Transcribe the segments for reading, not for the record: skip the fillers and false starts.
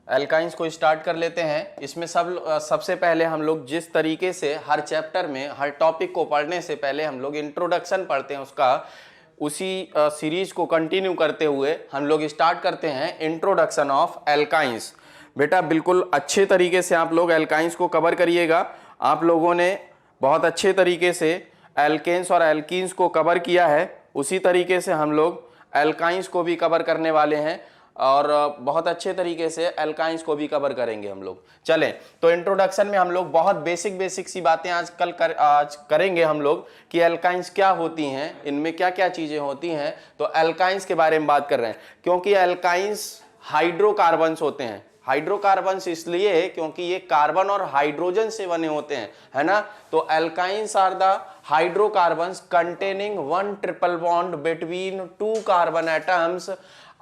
Alkynes को start कर लेते हैं। इसमें सबसे पहले हम लोग जिस तरीके से हर चैप्टर में हर टॉपिक को पढ़ने से पहले हम लोग इंट्रोडक्शन पढ़ते हैं, उसका उसी सीरीज को कंटिन्यू करते हुए हम लोग स्टार्ट करते हैं इंट्रोडक्शन ऑफ एल्काइंस। बेटा बिल्कुल अच्छे तरीके से आप लोग एल्काइंस को कवर करिएगा। आप लोगों ने बहुत अच्छे तरीके से एल्केन्स और एल्कीन्स को कवर किया है, उसी तरीके से हम लोग एल्काइंस को भी कवर करने वाले हैं और बहुत अच्छे तरीके से एल्काइंस को भी कवर करेंगे हम लोग। चलें, तो इंट्रोडक्शन में हम लोग बहुत बेसिक सी बातें आज करेंगे हम लोग कि एल्काइंस क्या होती हैं, इनमें क्या क्या चीज़ें होती हैं। तो एल्काइंस के बारे में बात कर रहे हैं क्योंकि एल्काइंस हाइड्रोकार्बन्स होते हैं। हाइड्रोकार्बन्स इसलिए है क्योंकि ये कार्बन और हाइड्रोजन से बने होते हैं, है ना। तो alkynes are the hydrocarbons containing one triple bond between two carbon atoms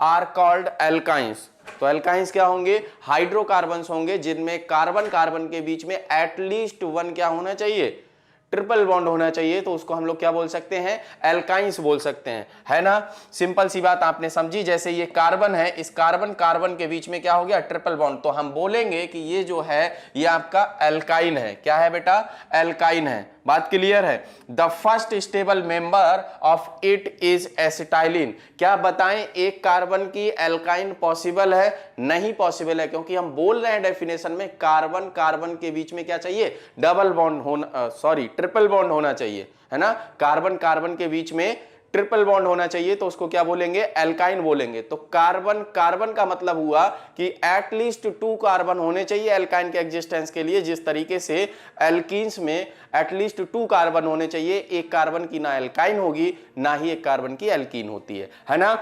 are called alkynes. तो एल्काइंस क्या होंगे? हाइड्रोकार्बन्स होंगे जिनमें कार्बन कार्बन के बीच में एटलीस्ट वन क्या होना चाहिए? ट्रिपल बॉन्ड होना चाहिए। तो उसको हम लोग क्या बोल सकते हैं? एल्काइंस बोल सकते हैं, है ना। सिंपल सी बात आपने समझी। जैसे ये कार्बन है, इस कार्बन कार्बन के बीच में क्या हो गया? Triple bond. तो हम बोलेंगे कि ये जो है ये आपका एल्काइन है। क्या है बेटा? एल्काइन है। बात क्लियर है। The first stable member of it is acetylene. क्या बताएं एक कार्बन की एल्काइन पॉसिबल है? नहीं पॉसिबल है, क्योंकि हम बोल रहे हैं डेफिनेशन में कार्बन कार्बन के बीच में क्या चाहिए? डबल बॉन्ड होना, ट्रिपल बॉन्ड होना चाहिए, है ना। कार्बन कार्बन के बीच में ट्रिपल बॉन्ड होना चाहिए, तो उसको क्या बोलेंगे? एल्काइन बोलेंगे। तो कार्बन कार्बन का मतलब हुआ कि एटलीस्ट टू कार्बन होने चाहिए एल्काइन के एग्जिस्टेंस के लिए। जिस तरीके से एल्कीन्स में एटलीस्ट टू कार्बन होने चाहिए, एक कार्बन की ना एल्काइन होगी ना ही एक कार्बन की एल्कीन होती है ना।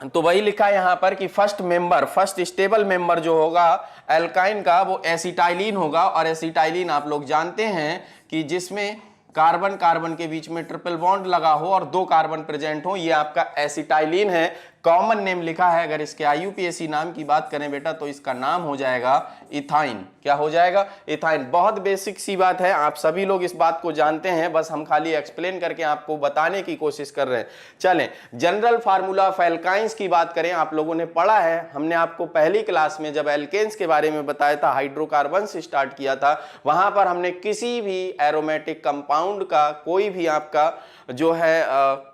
तो वही लिखा है यहां पर कि फर्स्ट स्टेबल मेंबर जो होगा एल्काइन का वो एसिटाइलिन होगा। और एसिटाइलिन आप लोग जानते हैं कि जिसमें कार्बन कार्बन के बीच में ट्रिपल बॉन्ड लगा हो और दो कार्बन प्रेजेंट हो, ये आपका एसिटाइलिन है। कॉमन नेम लिखा है। अगर इसके आईयूपीएसी नाम की बात करें बेटा तो इसका नाम हो जाएगा इथाइन। क्या हो जाएगा? इथाइन। बहुत बेसिक सी बात है, आप सभी लोग इस बात को जानते हैं, बस हम खाली एक्सप्लेन करके आपको बताने की कोशिश कर रहे हैं। चलें, जनरल फार्मूला ऑफ एल्काइंस की बात करें। आप लोगों ने पढ़ा है, हमने आपको पहली क्लास में जब एल्केन्स के बारे में बताया था, हाइड्रोकार्बन से स्टार्ट किया था, वहां पर हमने किसी भी एरोमेटिक कंपाउंड का कोई भी आपका जो है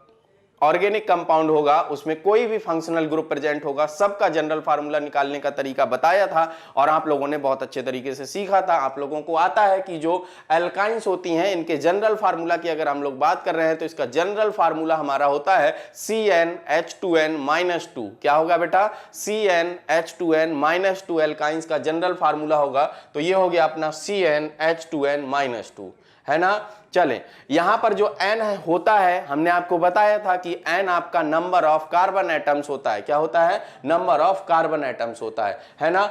ऑर्गेनिक कंपाउंड होगा, उसमें कोई भी फंक्शनल ग्रुप प्रेजेंट होगा, सबका जनरल फार्मूला निकालने का तरीका बताया था और आप लोगों ने बहुत अच्छे तरीके से सीखा था। आप लोगों को आता है कि जो एल्काइंस होती हैं इनके जनरल फार्मूला की अगर हम लोग बात कर रहे हैं तो इसका जनरल फार्मूला हमारा होता है CnH2n-2। क्या होगा बेटा? CnH2n-2 एल्काइंस का जनरल फार्मूला होगा। तो ये हो गया अपना CnH2n-2, है ना। चलें, यहां पर जो n होता है हमने आपको बताया था कि n आपका नंबर ऑफ कार्बन एटम्स होता है। क्या होता है? नंबर ऑफ कार्बन एटम्स होता है ना।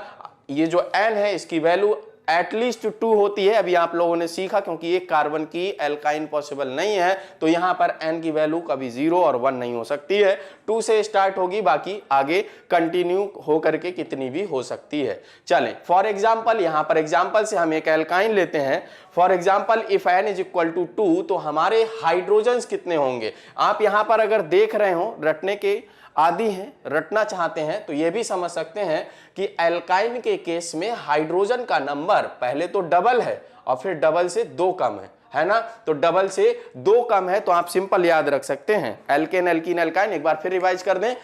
ये जो n है इसकी वैल्यू एटलीस्ट 2 होती है। अभी आप लोगों ने सीखा, क्योंकि एक कार्बन की एल्काइन पॉसिबल नहीं है तो यहां पर n की वैल्यू कभी 0 और 1 नहीं हो सकती है। 2 से स्टार्ट होगी, बाकी आगे कंटिन्यू हो करके कितनी भी हो सकती है। चलें, फॉर एग्जांपल यहां पर एग्जांपल से हम एक एल्काइन लेते हैं। For example if n is equal to 2 तो हमारे हाइड्रोजन्स कितने होंगे? आप यहां पर अगर देख रहे हो, रटने के आदि हैं, रटना चाहते हैं तो यह भी समझ सकते हैं कि एल्काइन के केस में हाइड्रोजन का नंबर पहले तो डबल है और फिर डबल से 2 कम है ना। तो डबल से 2 कम है तो आप सिंपल याद रख सकते हैं एल्केन एल्कीन एल्काइन। एक बार फिर रिवाइज कर दें।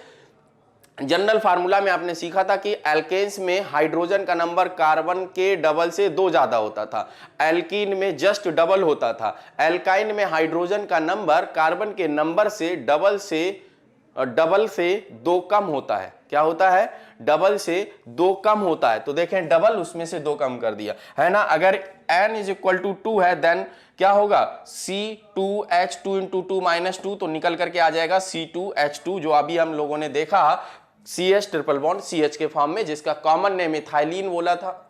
जनरल फार्मूला में आपने सीखा था कि एल्केन्स में हाइड्रोजन का नंबर कार्बन के डबल से 2 ज्यादा होता था, एल्कीन में जस्ट डबल होता था। एल्काइन में हाइड्रोजन का नंबर कार्बन के नंबर से डबल से 2 कम होता है। क्या होता है? डबल से 2 कम होता है। तो देखें, डबल उसमें से 2 कम कर दिया, है ना। अगर n इज इक्वल टू 2 है देन क्या होगा? C2H2 तो निकल करके आ जाएगा C2H2, जो अभी हम लोगों ने देखा CH ट्रिपल बॉन्ड CH के फॉर्म में, जिसका कॉमन नेम इथाइलिन बोला था,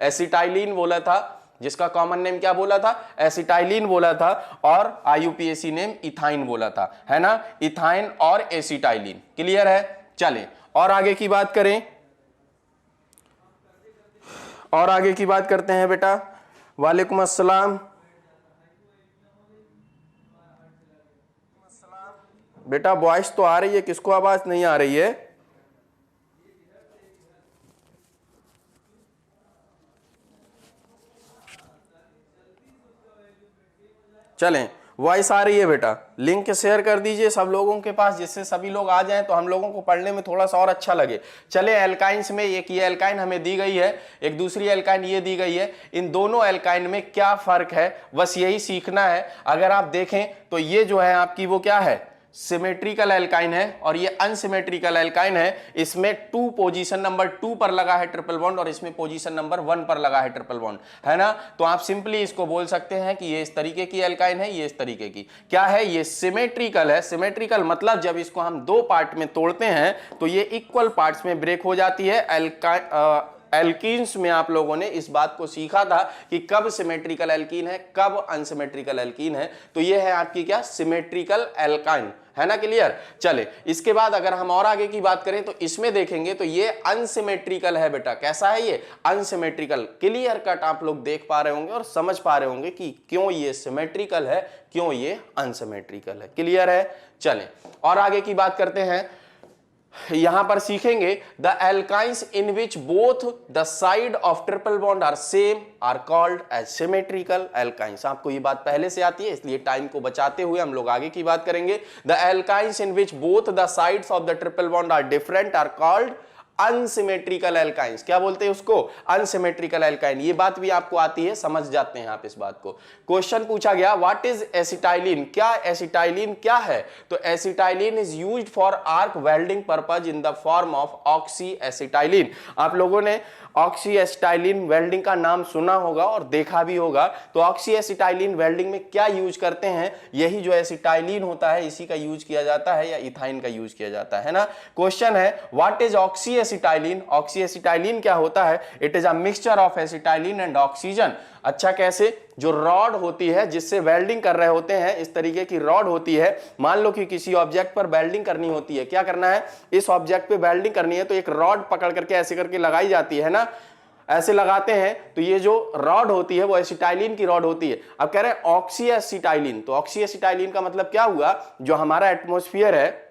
एसिटाइलिन बोला था, जिसका कॉमन नेम क्या बोला था? एसिटाइलिन बोला था, और आईयूपीएसी नेम इथाइन बोला था, है ना। इथाइन और एसिटाइलिन। क्लियर है? चलें, और आगे की बात करें, और आगे की बात करते हैं बेटा। वालेकुम अस्सलाम। बेटा वॉइस तो आ रही है, किसको आवाज नहीं आ रही है? चलें, वॉइस आ रही है बेटा, लिंक शेयर कर दीजिए सब लोगों के पास, जिससे सभी लोग आ जाएं तो हम लोगों को पढ़ने में थोड़ा सा और अच्छा लगे। चले, एल्काइंस में एक ये एल्काइन हमें दी गई है, एक दूसरी एल्काइन ये दी गई है, इन दोनों एल्काइन में क्या फर्क है बस यही सीखना है। अगर आप देखें तो ये जो है आपकी वो क्या है, सिमेट्रिकल एल्काइन है और ये अनसिमेट्रिकल एल्काइन है। इसमें 2 पोजीशन नंबर 2 पर लगा है ट्रिपल बॉन्ड और इसमें पोजीशन नंबर 1 पर लगा है ट्रिपल बॉन्ड, है ना। तो आप सिंपली इसको बोल सकते हैं कि ये इस तरीके की एल्काइन है, ये इस तरीके की क्या है, ये सिमेट्रिकल है। सिमेट्रिकल मतलब जब इसको हम 2 पार्ट में तोड़ते हैं तो ये इक्वल पार्ट्स में ब्रेक हो जाती है। एल्कीन्स में आप लोगों ने इस बात को सीखा था कि कब सिमेट्रिकल एल्कीन है, कब अनसिमेट्रिकल एल्कीन है। तो ये है आपकी क्या, सिमेट्रिकल एल्काइन, है ना, क्लियर। चले, इसके बाद अगर हम और आगे की बात करें तो इसमें देखेंगे तो ये अनसिमेट्रिकल है बेटा। कैसा है ये, अनसिमेट्रिकल। क्लियर कट आप लोग देख पा रहे होंगे और समझ पा रहे होंगे कि क्यों ये सिमेट्रिकल है, क्यों ये अनसिमेट्रिकल है। क्लियर है। चलें और आगे की बात करते हैं। यहां पर सीखेंगे the alkynes in which both the side of triple bond are same are called as symmetrical alkynes. आपको ये बात पहले से आती है इसलिए टाइम को बचाते हुए हम लोग आगे की बात करेंगे। The alkynes in which both the sides of the triple bond are different are called unsymmetrical alkynes. क्या बोलते हैं उसको, अनसिमेट्रिकल एल्काइन। ये बात भी आपको आती है, समझ जाते हैं आप इस बात को। क्वेश्चन पूछा गया व्हाट इज एसिटाइलिन, क्या एसिटाइलिन क्या है। तो acetylene is used for arc welding purpose in the form of oxy acetylene. आप लोगों ने ऑक्सी एसिटाइलिन वेल्डिंग का नाम सुना होगा और देखा भी होगा। तो ऑक्सी एसिटाइलिन वेल्डिंग में क्या यूज करते हैं, यही जो एसिटाइलिन होता है इसी का यूज किया जाता है या इथाइन का यूज किया जाता है ना। क्वेश्चन है what is oxy acetylene. Oxy acetylene क्या होता है, it is a mixture of acetylene and oxygen. अच्छा कैसे, जो रॉड होती है जिससे वेल्डिंग कर रहे होते हैं, इस तरीके की रॉड होती है। मान लो कि किसी ऑब्जेक्ट पर वेल्डिंग करनी होती है, क्या करना है, इस ऑब्जेक्ट पे वेल्डिंग करनी है तो एक रॉड पकड़ करके ऐसे करके लगाई जाती है ना, ऐसे लगाते हैं। तो ये जो रॉड होती है वो एसिटाइलिन की रॉड होती है। अब कह रहे हैं ऑक्सी एसिटाइलिन, तो ऑक्सी एसिटाइलिन का मतलब क्या हुआ, जो हमारा एटमॉस्फेयर है,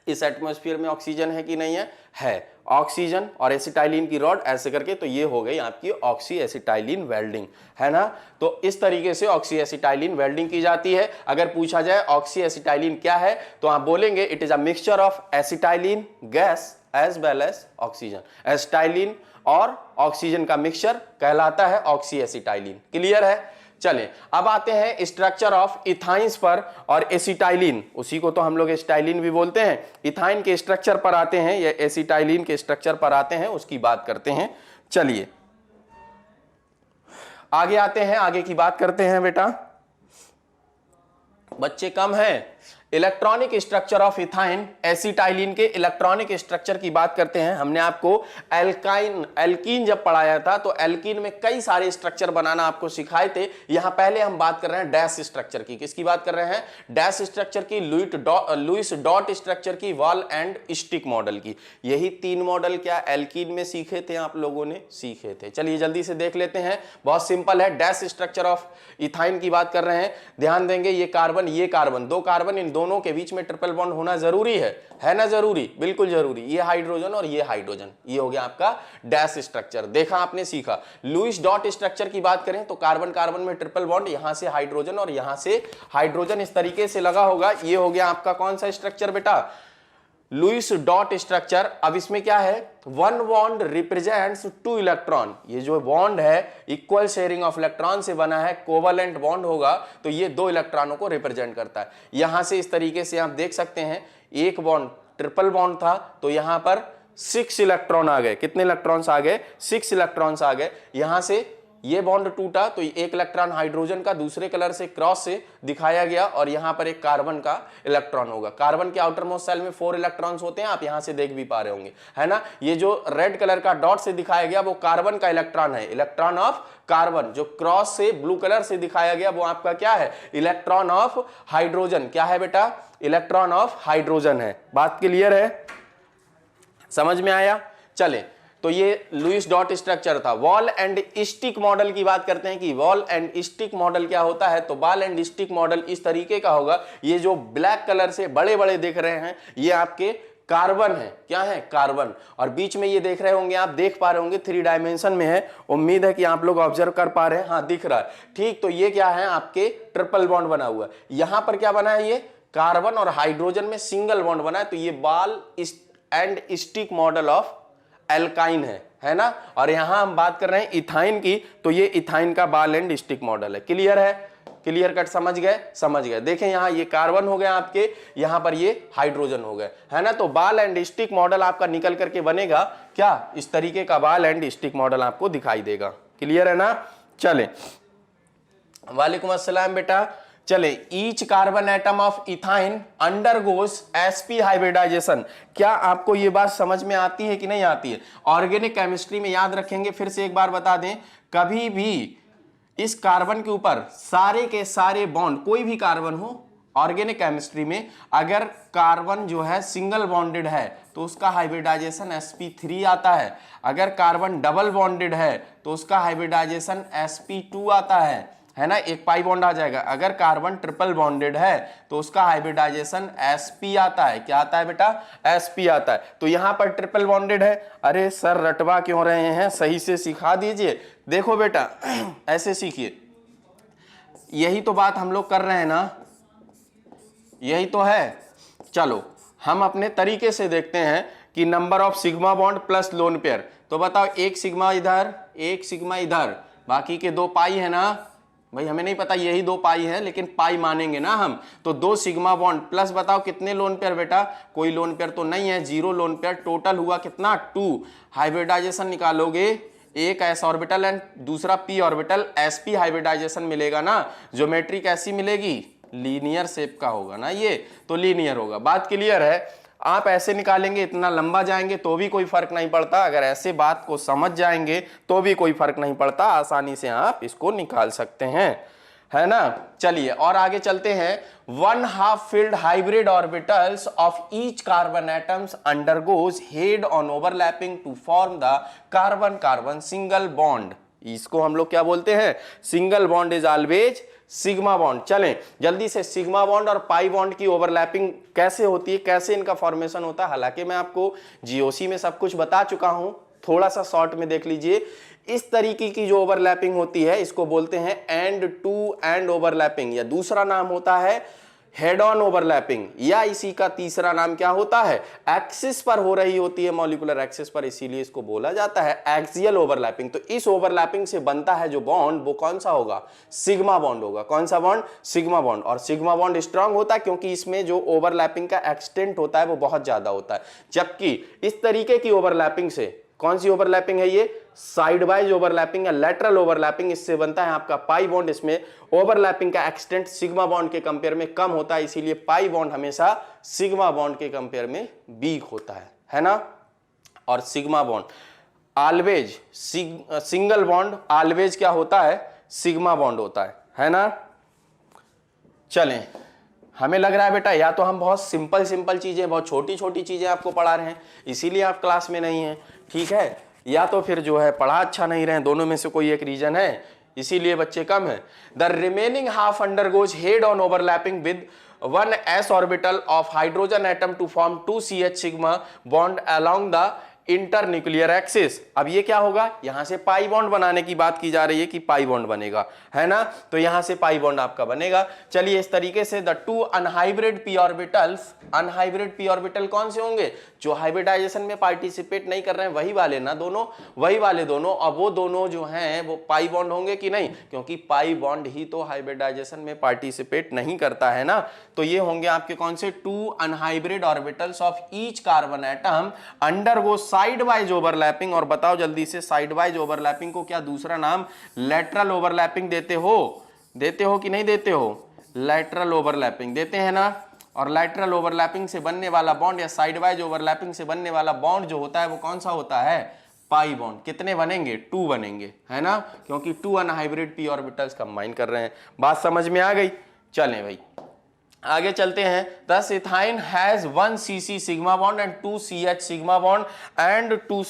इस एटमॉस्फेयर में ऑक्सीजन है कि नहीं है ऑक्सीजन और एसिटाइलिन की रॉड ऐसे करके, तो ये हो गई आपकी ऑक्सी एसिटाइलिन वेल्डिंग, है ना। तो इस तरीके से ऑक्सी एसिटाइलिन वेल्डिंग की जाती है। अगर पूछा जाए ऑक्सी एसिटाइलिन क्या है तो आप बोलेंगे it is a mixture of acetylene gas as well as oxygen. Acetylene और ऑक्सीजन का मिक्सचर कहलाता है ऑक्सी एसिटाइलिन। क्लियर है। चलें अब आते हैं स्ट्रक्चर ऑफ इथाइंस पर और एसिटाइलिन, उसी को तो हम लोग एसिटाइलिन भी बोलते हैं। इथाइन के स्ट्रक्चर पर आते हैं या एसिटाइलिन के स्ट्रक्चर पर आते हैं, उसकी बात करते हैं। चलिए आगे आते हैं, आगे की बात करते हैं बेटा। बच्चे कम हैं। Electronic structure of ethyne, acetylene के इलेक्ट्रॉनिक स्ट्रक्चर की बात करते हैं। हमने आपको एल्कीन जब पढ़ाया था तो एल्कीन में कई सारे स्ट्रक्चर बनाना आपको सिखाए थे। यहां पहले हम बात कर रहे हैं डैश स्ट्रक्चर की। किसकी बात कर रहे हैं, डैश स्ट्रक्चर की, लुईस डॉट स्ट्रक्चर की, वॉल एंड स्टिक मॉडल की। यही 3 मॉडल क्या एल्कीन में सीखे थे आप लोगों ने, सीखे थे। चलिए जल्दी से देख लेते हैं, बहुत सिंपल है। डैश स्ट्रक्चर ऑफ इथाइन की बात कर रहे हैं, ध्यान देंगे ये कार्बन, ये कार्बन, 2 कार्बन, इन दोनों के बीच में ट्रिपल बॉन्ड होना जरूरी है ना, जरूरी, बिल्कुल जरूरी। ये हाइड्रोजन और ये हाइड्रोजन, ये हो गया आपका डैश स्ट्रक्चर। देखा आपने, सीखा। लुईस डॉट स्ट्रक्चर की बात करें तो कार्बन कार्बन में ट्रिपल बॉन्ड, यहां से हाइड्रोजन और यहां से हाइड्रोजन इस तरीके से लगा होगा। ये हो गया आपका कौन सा स्ट्रक्चर बेटा, लुईस डॉट स्ट्रक्चर। अब इसमें क्या है, 1 बॉन्ड रिप्रेजेंट्स 2 इलेक्ट्रॉन। ये जो बॉन्ड है इक्वल शेयरिंग ऑफ इलेक्ट्रॉन से बना है, कोवलेंट बॉन्ड होगा, तो ये 2 इलेक्ट्रॉनों को रिप्रेजेंट करता है। यहां से इस तरीके से आप देख सकते हैं, एक बॉन्ड ट्रिपल बॉन्ड था तो यहां पर 6 इलेक्ट्रॉन आ गए। कितने इलेक्ट्रॉन्स आ गए, 6 इलेक्ट्रॉन्स आ गए। यहां से ये बॉन्ड टूटा तो 1 इलेक्ट्रॉन हाइड्रोजन का दूसरे कलर से क्रॉस से दिखाया गया और यहां पर एक कार्बन का इलेक्ट्रॉन होगा। कार्बन के आउटर मोस्ट सेल में 4 इलेक्ट्रॉन्स होते हैं, आप यहां से देख भी पा रहे होंगे, है ना। ये जो रेड कलर का डॉट से दिखाया गया वो कार्बन का इलेक्ट्रॉन है, इलेक्ट्रॉन ऑफ कार्बन। जो क्रॉस से ब्लू कलर से दिखाया गया वो आपका क्या है, इलेक्ट्रॉन ऑफ हाइड्रोजन। क्या है बेटा, इलेक्ट्रॉन ऑफ हाइड्रोजन है। बात क्लियर है, समझ में आया। चले तो ये लुईस डॉट स्ट्रक्चर था। वॉल एंड स्टिक मॉडल की बात करते हैं कि वॉल एंड स्टिक मॉडल क्या होता है, तो बॉल एंड स्टिक मॉडल इस तरीके का होगा। ये जो ब्लैक कलर से बड़े बड़े दिख रहे हैं ये आपके कार्बन है, क्या है, कार्बन। और बीच में ये देख रहे होंगे, आप देख पा रहे होंगे 3 डायमेंशन में है, उम्मीद है कि आप लोग ऑब्जर्व कर पा रहे हैं, हाँ दिख रहा है, ठीक। तो ये क्या है, आपके ट्रिपल बॉन्ड बना हुआ है। यहां पर क्या बना है, ये कार्बन और हाइड्रोजन में सिंगल बॉन्ड बना है, तो ये ball and stick model of alkyne है ना। और यहां हम बात कर रहे हैं इथाइन की, तो ये इथाइन का बॉल एंड स्टिक मॉडल है। क्लियर है, क्लियर कट, समझ गए, समझ गए। देखें यहां ये कार्बन हो गया आपके, यहां पर ये हाइड्रोजन हो गए, है ना। तो बॉल एंड स्टिक मॉडल आपका निकल करके बनेगा क्या, इस तरीके का बॉल एंड स्टिक मॉडल आपको दिखाई देगा। क्लियर है ना। चले, वालेकुम अस्सलाम बेटा। चले, each carbon atom of ethyne undergoes sp hybridisation. क्या आपको ये बात समझ में आती है कि नहीं आती है। ऑर्गेनिक केमिस्ट्री में याद रखेंगे, फिर से एक बार बता दें, कभी भी इस कार्बन के ऊपर सारे के सारे बॉन्ड, कोई भी कार्बन हो ऑर्गेनिक केमिस्ट्री में, अगर कार्बन जो है सिंगल बॉन्डेड है तो उसका हाइब्रिडाइजेशन sp3 आता है। अगर कार्बन डबल बॉन्डेड है तो उसका हाइब्रिडाइजेशन sp2 आता है ना, एक पाई बॉन्ड आ जाएगा। अगर कार्बन ट्रिपल बॉन्डेड है तो उसका हाइब्रिडाइजेशन sp आता है। क्या आता है बेटा, sp आता है। तो यहां पर ट्रिपल बॉन्डेड है। अरे सर रटवा क्यों रहे हैं, सही से सिखा दीजिए। देखो बेटा ऐसे सीखिए, यही तो बात हम लोग कर रहे हैं ना, यही तो है। चलो हम अपने तरीके से देखते हैं कि number of sigma bond plus lone pair. तो बताओ, एक सिग्मा इधर, एक सिग्मा इधर, बाकी के 2 पाई है ना भाई, हमें नहीं पता यही 2 पाई है, लेकिन पाई मानेंगे ना हम। तो 2 सिग्मा बॉन्ड प्लस बताओ कितने लोन पेयर बेटा, कोई लोन पेयर तो नहीं है, 0 लोन पेयर। टोटल हुआ कितना, 2। हाइब्रिडाइजेशन निकालोगे, एक s ऑर्बिटल एंड दूसरा p ऑर्बिटल, sp हाइब्रिडाइजेशन मिलेगा ना। ज्योमेट्री कैसी मिलेगी, लीनियर शेप का होगा ना, ये तो लीनियर होगा। बात क्लियर है। आप ऐसे निकालेंगे, इतना लंबा जाएंगे तो भी कोई फर्क नहीं पड़ता, अगर ऐसे बात को समझ जाएंगे तो भी कोई फर्क नहीं पड़ता, आसानी से आप इसको निकाल सकते हैं, है ना। चलिए और आगे चलते हैं। 1/2 filled hybrid orbitals of each carbon atoms undergoes head on overlapping to form the carbon carbon single bond। इसको हम लोग क्या बोलते हैं, single bond is always sigma bond. चलें जल्दी से, सिग्मा बॉन्ड और पाई बॉन्ड की ओवरलैपिंग कैसे होती है, कैसे इनका फॉर्मेशन होता है। हालांकि मैं आपको जीओसी में सब कुछ बता चुका हूं, थोड़ा सा शॉर्ट में देख लीजिए। इस तरीके की जो ओवरलैपिंग होती है इसको बोलते हैं एंड टू एंड ओवरलैपिंग, या दूसरा नाम होता है हेड ऑन ओवरलैपिंग, या इसी का तीसरा नाम क्या होता है, एक्सिस पर हो रही होती है, मॉलिक्यूलर एक्सिस पर, इसीलिए इसको बोला जाता है एक्सियल ओवरलैपिंग। तो इस ओवरलैपिंग से बनता है जो बॉन्ड, वो कौन सा होगा, सिग्मा बॉन्ड होगा। कौन सा बॉन्ड, सिग्मा बॉन्ड। और सिग्मा बॉन्ड स्ट्रांग होता है क्योंकि इसमें जो ओवरलैपिंग का एक्सटेंट होता है वो बहुत ज्यादा होता है। जबकि इस तरीके की ओवरलैपिंग से, कौन सी ओवरलैपिंग है ये, साइड वाइज ओवरलैपिंग या लेटरल ओवरलैपिंग, इससे बनता है आपका पाई बॉन्ड। इसमें ओवरलैपिंग का एक्सटेंट सिग्मा बॉन्ड के कंपेयर में कम होता है, इसीलिए पाई बॉन्ड हमेशा सिग्मा बॉन्ड के कंपेयर में वीक होता है ना। और sigma bond always, single bond always क्या होता है, सिग्मा बॉन्ड होता है ना। चलें, हमें लग रहा है बेटा या तो हम बहुत सिंपल चीजें, बहुत छोटी छोटी चीजें आपको पढ़ा रहे हैं, इसीलिए आप क्लास में नहीं हैं, ठीक है, या तो फिर जो है पढ़ा अच्छा नहीं रहे, दोनों में से कोई एक रीजन है, इसीलिए बच्चे कम है। The remaining half undergoes head on overlapping with 1 s orbital of hydrogen atom to form 2 CH sigma bond along the internuclear axis. अब ये क्या होगा, यहां से पाई बॉन्ड बनाने की बात की जा रही है कि पाई बॉन्ड बनेगा, है ना। तो यहां से पाई बॉन्ड आपका बनेगा। चलिए इस तरीके से the 2 unhybrid p orbitals, unhybrid p orbital कौन से होंगे, जो हाइब्रिडाइजेशन में पार्टिसिपेट नहीं कर रहे हैं, वही वाले ना दोनों, वही वाले दोनों। अब वो दोनों जो हैं वो पाई बॉन्ड होंगे कि नहीं, क्योंकि पाई बॉन्ड ही तो हाइब्रिडाइजेशन में पार्टिसिपेट नहीं करता है ना। तो ये होंगे आपके कौन से, 2 unhybrid orbitals of each carbon atom undergo side wise overlapping. और बताओ जल्दी से, साइड वाइज ओवरलैपिंग को क्या दूसरा नाम लेटरल ओवरलैपिंग देते हो कि नहीं देते हो, लेटरल ओवरलैपिंग देते हैं ना। और लेटरल ओवरलैपिंग से बनने वाला बॉन्ड या साइड वाइज ओवरलैपिंग से बनने वाला बॉन्ड जो होता है वो कौन सा होता है, पाई बॉन्ड। कितने बनेंगे, 2 बनेंगे, है ना, क्योंकि 2 अनहाइब्रिड p ऑर्बिटल्स कंबाइन कर रहे हैं। बात समझ में आ गई। चलें भाई आगे चलते हैं। दस ethyne has 1 cc sigma bond and 2 CH sigma bond and 2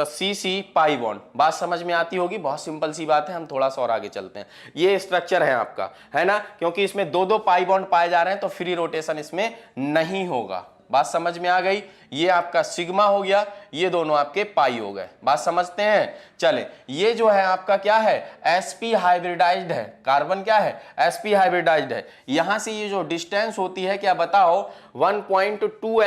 CC pi bond. बात समझ में आती होगी, बहुत सिंपल सी बात है। हम थोड़ा सा और आगे चलते हैं। ये स्ट्रक्चर है आपका, है ना, क्योंकि इसमें 2 पाई बॉन्ड पाए जा रहे हैं तो फ्री रोटेशन इसमें नहीं होगा, बात समझ में आ गई। ये आपका सिग्मा हो गया, ये दोनों आपके पाई हो गए। बात समझते हैं। चले, ये जो है आपका क्या है, sp हाइब्रिडाइज्ड है, कार्बन क्या है, sp हाइब्रिडाइज्ड है। यहां से ये जो डिस्टेंस होती है क्या बताओ, 1.2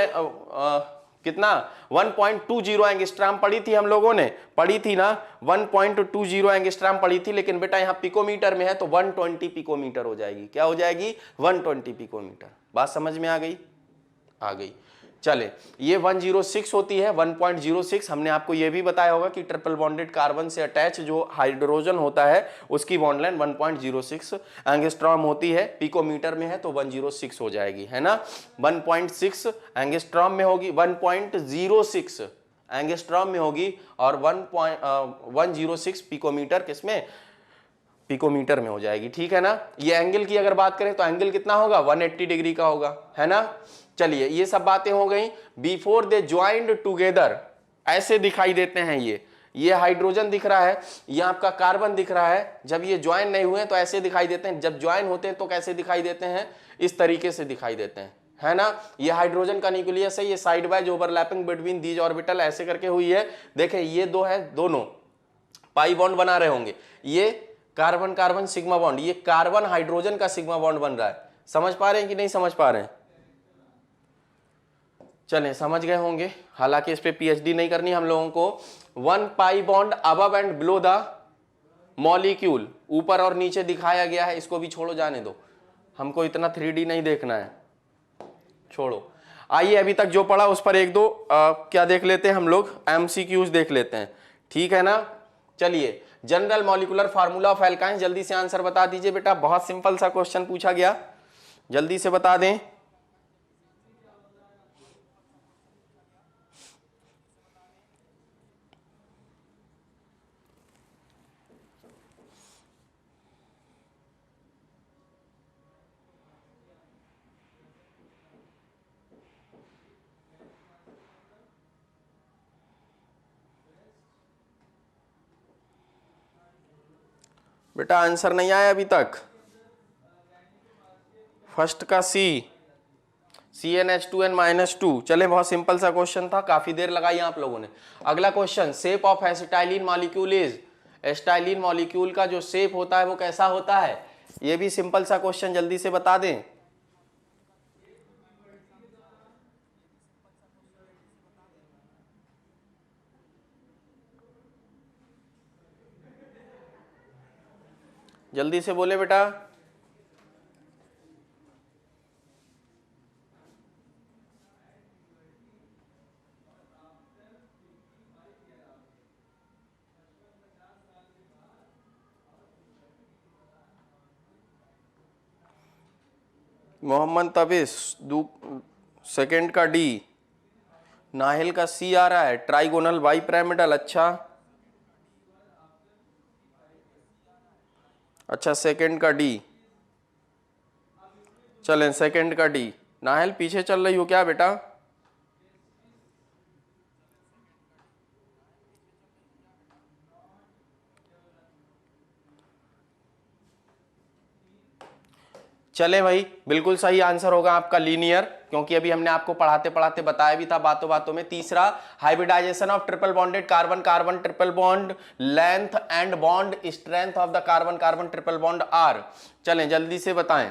कितना 1.20 एंगस्ट्राम पढ़ी थी हम लोगों ने, पढ़ी थी ना, 1.20 एंगस्ट्राम पढ़ी थी। लेकिन बेटा यहाँ पिकोमीटर में है तो 120 पिकोमीटर हो जाएगी। क्या हो जाएगी, 120 पिकोमीटर। बात समझ में आ गई, आ गई। चले, ये 106 होती है, 1.06। हमने आपको ये भी बताया होगा कि ट्रिपल बॉन्डेड कार्बन से अटैच जो हाइड्रोजन होता है उसकी बॉन्ड लेंथ 1.06 एंगस्ट्रॉम होती है। पिकोमीटर में है तो 106 हो जाएगी, है ना। 1.6 एंगस्ट्रॉम में होगी, 1.06 एंगस्ट्रॉम में होगी, और 106 पिकोमीटर किसमें, पिकोमीटर में हो जाएगी। ठीक है ना। ये एंगल की अगर बात करें तो एंगल कितना होगा, 180 डिग्री का होगा, है ना। चलिए, ये सब बातें हो गई। बिफोर दे ज्वाइंड टुगेदर ऐसे दिखाई देते हैं। ये हाइड्रोजन दिख रहा है, ये आपका कार्बन दिख रहा है। जब ये ज्वाइन नहीं हुए तो ऐसे दिखाई देते हैं, जब ज्वाइन होते हैं तो कैसे दिखाई देते हैं, इस तरीके से दिखाई देते हैं, है ना। ये हाइड्रोजन का न्यूक्लियस है, ये side wise overlapping between these orbital ऐसे करके हुई है। देखें, ये दो है, दोनों पाई बॉन्ड बना रहे होंगे। ये कार्बन कार्बन सिग्मा बॉन्ड, ये कार्बन हाइड्रोजन का सिग्मा बॉन्ड बन रहा है। समझ पा रहे हैं कि नहीं समझ पा रहे हैं। चलें, समझ गए होंगे। हालांकि इस पे पीएचडी नहीं करनी हम लोगों को। 1 pi bond above and below the molecule, ऊपर और नीचे दिखाया गया है। इसको भी छोड़ो, जाने दो, हमको इतना 3D नहीं देखना है, छोड़ो। आइए, अभी तक जो पढ़ा उस पर एक दो क्या देख लेते हैं हम लोग, एमसीक्यूज देख लेते हैं। ठीक है ना। चलिए, general molecular formula of alkynes, जल्दी से आंसर बता दीजिए बेटा। बहुत सिंपल सा क्वेश्चन पूछा गया, जल्दी से बता दें। बेटा आंसर नहीं आया अभी तक। फर्स्ट का CnH2n-2। चले, बहुत सिंपल सा क्वेश्चन था, काफी देर लगाई आप लोगों ने। अगला question, shape of acetylene molecule is, acetylene molecule का जो शेप होता है वो कैसा होता है। ये भी सिंपल सा क्वेश्चन, जल्दी से बता दें। जल्दी से बोले बेटा। मोहम्मद तबिस, सेकंड का डी, नाहिल का सी आ रहा है, ट्राइगोनल बाई पिरामिडल। अच्छा, सेकंड का डी। चलें, सेकंड का डी। नाहिल पीछे चल रही हो क्या बेटा। चले भाई, बिल्कुल सही आंसर होगा आपका लीनियर, क्योंकि अभी हमने आपको पढ़ाते पढ़ाते बताया भी था बातों बातों में। तीसरा, hybridisation of triple bonded carbon carbon triple bond, length and bond strength of the carbon carbon triple bond are. चलें, जल्दी से बताएं,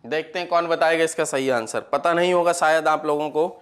देखते हैं कौन बताएगा इसका सही आंसर। पता नहीं होगा शायद आप लोगों को।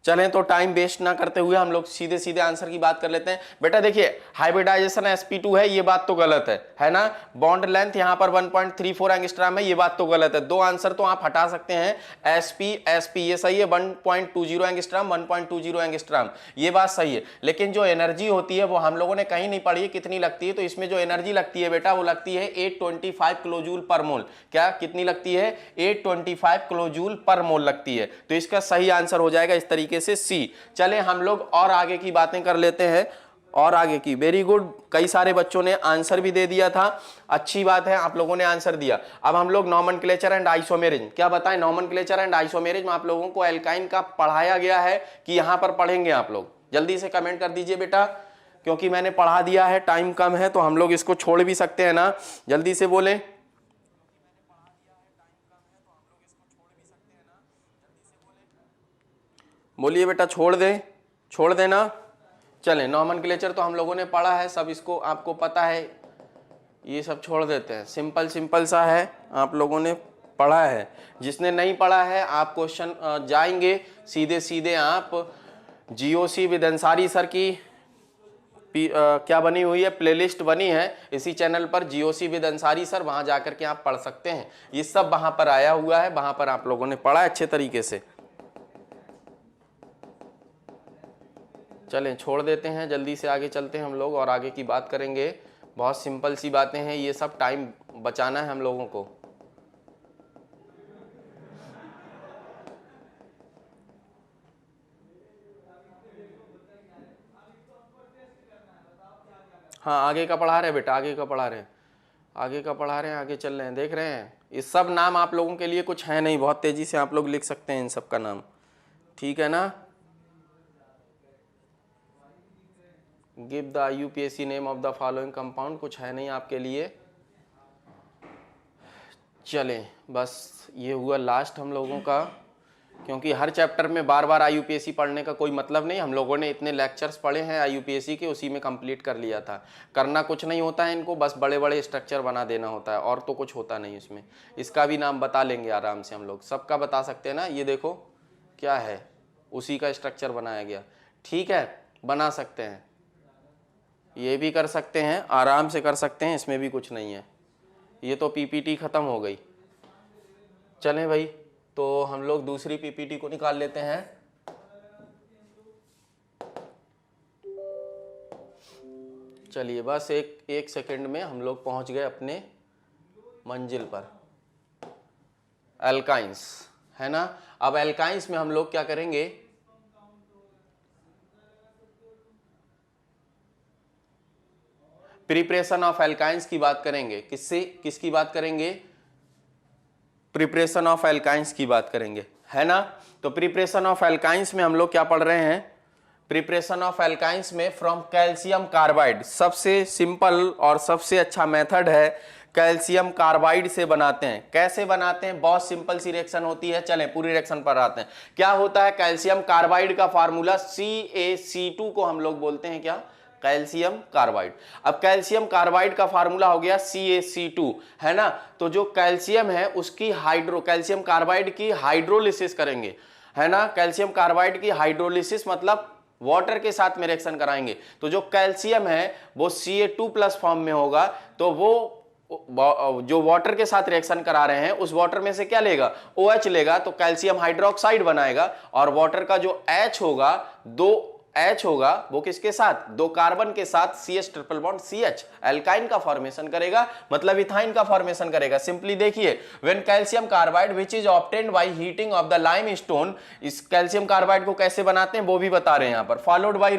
चलें, तो टाइम वेस्ट ना करते हुए हम लोग सीधे सीधे आंसर की बात कर लेते हैं। बेटा देखिए, हाइब्रिडाइजेशन sp2 है, ये बात तो गलत है ना। बॉन्ड लेंथ यहाँ पर 1.34 एंगस्ट्रॉम है, ये बात तो गलत है। दो आंसर तो आप हटा सकते हैं, sp ये सही है, 1.20 एंगस्ट्रॉम, 1.20 एंगस्ट्रॉम, ये बात सही है। लेकिन जो एनर्जी होती है वो हम लोगों ने कहीं नहीं पढ़ी है कितनी लगती है। तो इसमें जो एनर्जी लगती है बेटा वो लगती है 825 किलोजूल पर मोल। क्या कितनी लगती है, 825 किलोजूल पर मोल लगती है। तो इसका सही आंसर हो जाएगा इस तरीके से सी। चले, हम लोग और आगे की बातें कर लेते हैं, और आगे की। वेरी गुड, कई सारे बच्चों ने आंसर भी दे दिया था, अच्छी बात है, आप लोगों ने आंसर दिया। अब हम लोग नॉमेनक्लेचर एंड आइसोमेरिज्म, क्या बताएं, नॉमेनक्लेचर एंड आइसोमेरिज्म आप लोगों को एल्काइन का पढ़ाया गया है कि यहां पर पढ़ेंगे आप लोग। जल्दी से कमेंट कर दीजिए बेटा, क्योंकि मैंने पढ़ा दिया है, टाइम कम है तो हम लोग इसको छोड़ भी सकते हैं ना। जल्दी से बोलें। बोलिए बेटा, छोड़ देना। चलें, नॉमेनक्लेचर तो हम लोगों ने पढ़ा है सब, इसको आपको पता है, ये सब छोड़ देते हैं। सिंपल सा है, आप लोगों ने पढ़ा है। जिसने नहीं पढ़ा है आप क्वेश्चन जाएंगे सीधे आप जीओसी विद अंसारी सर की क्या बनी हुई है, प्लेलिस्ट बनी है इसी चैनल पर, जीओसी विद अंसारी सर, वहां जाकर के आप पढ़ सकते हैं। ये सब वहां पर आया हुआ है, वहां पर आप लोगों ने पढ़ा अच्छे तरीके से। चलें, छोड़ देते हैं, जल्दी से आगे चलते हैं हम लोग और आगे की बात करेंगे। बहुत सिंपल सी बातें हैं, ये सब टाइम बचाना है हम लोगों को। हाँ, आगे का पढ़ा रहे बेटा, आगे का पढ़ा रहे हैं, आगे चल रहे हैं, देख रहे हैं। ये सब नाम आप लोगों के लिए कुछ है नहीं, बहुत तेजी से आप लोग लिख सकते हैं इन सब का नाम, ठीक है ना। Give the UPSC name of the following compound, कुछ है नहीं आपके लिए। चलें, बस ये हुआ लास्ट हम लोगों का, क्योंकि हर चैप्टर में बार बार आईयूपीएससी पढ़ने का कोई मतलब नहीं। हम लोगों ने इतने लेक्चर्स पढ़े हैं आईयूपीएससी के, उसी में कंप्लीट कर लिया था। करना कुछ नहीं होता है इनको, बस बड़े बड़े स्ट्रक्चर बना देना होता है, और तो कुछ होता नहीं इसमें। इसका भी नाम बता लेंगे आराम से हम लोग, सबका बता सकते हैं ना। ये देखो क्या है, उसी का स्ट्रक्चर बनाया गया, ठीक है, बना सकते हैं, ये भी कर सकते हैं, आराम से कर सकते हैं, इसमें भी कुछ नहीं है। ये तो पीपीटी ख़त्म हो गई। चलें भाई, तो हम लोग दूसरी पीपीटी को निकाल लेते हैं। चलिए, बस एक सेकंड में हम लोग पहुंच गए अपने मंजिल पर। एल्काइंस है ना। अब एल्काइंस में हम लोग क्या करेंगे, प्रिपरेशन ऑफ एल्काइंस की बात करेंगे। किसकी बात करेंगे, प्रिपरेशन ऑफ एल्काइंस की बात करेंगे, है ना। तो प्रिपरेशन ऑफ एल्काइंस में हम लोग क्या पढ़ रहे हैं, प्रिपरेशन ऑफ एल्काइंस में फ्रॉम कैल्शियम कार्बाइड, सबसे सिंपल और सबसे अच्छा मेथड है, कैल्शियम कार्बाइड से बनाते हैं। कैसे बनाते हैं, बहुत सिंपल सी रिएक्शन होती है। चलें पूरी रिएक्शन पर आते हैं। क्या होता है, कैल्शियम कार्बाइड का फार्मूला CaC2 को हम लोग बोलते हैं क्या, कैल्शियम कार्बाइड। अब कैल्शियम कार्बाइड का फार्मूला हो गया CaC2, है ना। तो जो कैल्शियम है उसकी कैल्शियम कार्बाइड की हाइड्रोलिसिस करेंगे, है ना। कैल्शियम कार्बाइड की हाइड्रोलिसिस मतलब वाटर के साथ में रिएक्शन कराएंगे। तो जो कैल्शियम है वो Ca2+ फॉर्म में होगा, तो वो जो वाटर के साथ रिएक्शन करा रहे हैं उस वाटर में से क्या लेगा, OH लेगा, तो कैल्शियम हाइड्रोक्साइड बनाएगा। और वाटर का जो H होगा, 2 H होगा, वो किसके साथ, 2 कार्बन के साथ CH triple bond CH, alkyne का फॉर्मेशन करेगा, मतलब इथाइन का फॉर्मेशन करेगा। सिंपली देखिए, when calcium carbide which is obtained by heating of the limestone, इस कैल्शियम कार्बाइड को कैसे बनाते हैं वो भी बता रहे हैं यहां पर। Followed by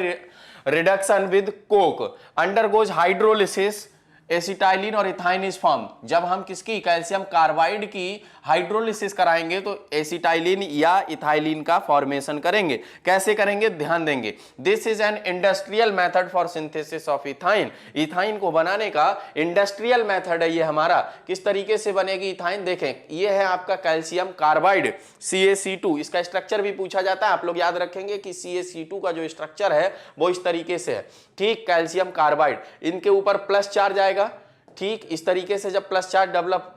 reduction with Coke, undergoes hydrolysis, acetylene और इथाइन इज फॉर्म। जब हम किसकी, कैल्शियम कार्बाइड की हाइड्रोलिसिस कराएंगे तो एसिटाइलिन या इथाइलिन का फॉर्मेशन करेंगे। कैसे करेंगे, ध्यान देंगे। This is an industrial method for synthesis of ethyne, ethyne को बनाने का इंडस्ट्रियल मेथड है ये हमारा। किस तरीके से बनेगी इथाइन, देखें, ये है आपका कैल्शियम कार्बाइड CaC2, इसका स्ट्रक्चर भी पूछा जाता है, आप लोग याद रखेंगे कि CaC2 का जो स्ट्रक्चर है वो इस तरीके से है, ठीक। कैल्शियम कार्बाइड, इनके ऊपर प्लस चार्ज आएगा, ठीक। इस तरीके से जब plus charge develop,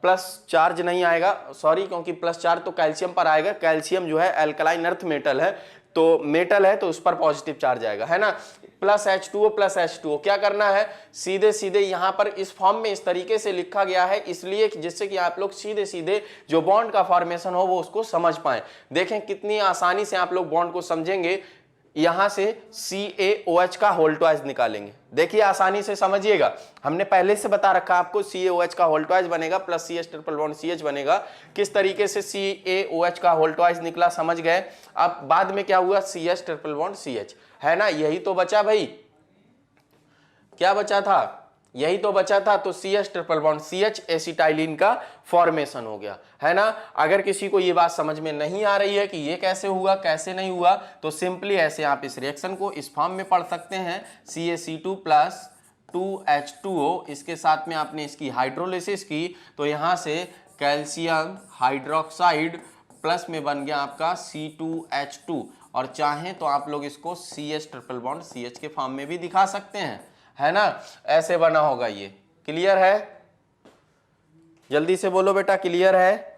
plus charge नहीं आएगा, सॉरी, क्योंकि प्लस चार्ज तो कैल्शियम पर आएगा। कैल्शियम जो है एल्कलाइन अर्थ मेटल है, तो मेटल है तो उस पर पॉजिटिव चार्ज आएगा, है ना। प्लस H2O, क्या करना है, सीधे यहां पर इस फॉर्म में इस तरीके से लिखा गया है, इसलिए जिससे कि आप लोग सीधे जो बॉन्ड का फॉर्मेशन हो वो उसको समझ पाए। देखें कितनी आसानी से आप लोग बॉन्ड को समझेंगे। यहां से CaOH का होल ट्वाइस निकालेंगे, देखिए आसानी से समझिएगा। हमने पहले से बता रखा आपको CaOH का होल ट्वाइस बनेगा plus CH triple bond CH बनेगा। किस तरीके से CaOH का होल ट्वाइस निकला समझ गए। अब बाद में क्या हुआ, CH ट्रिपल बॉन्ड CH, है ना। यही तो बचा भाई, क्या बचा था, यही तो बचा था। तो CH triple bond CH acetylene का फॉर्मेशन हो गया, है ना। अगर किसी को ये बात समझ में नहीं आ रही है कि ये कैसे हुआ कैसे नहीं हुआ, तो सिंपली ऐसे आप इस रिएक्शन को इस फॉर्म में पढ़ सकते हैं, CaC2 + 2H2O, इसके साथ में आपने इसकी हाइड्रोलिसिस की, तो यहां से कैल्शियम हाइड्रोक्साइड प्लस में बन गया आपका C2H2, और चाहें तो आप लोग इसको CH ट्रिपल बॉन्ड CH के फॉर्म में भी दिखा सकते हैं, है ना, ऐसे बना होगा ये। क्लियर है? जल्दी से बोलो बेटा, क्लियर है?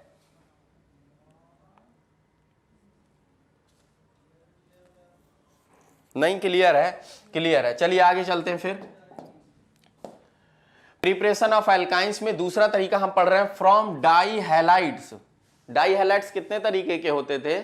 नहीं क्लियर है? क्लियर है, चलिए आगे चलते हैं। फिर प्रिपरेशन ऑफ एल्काइंस में दूसरा तरीका हम पढ़ रहे हैं, from dihalides. Dihalides कितने तरीके के होते थे?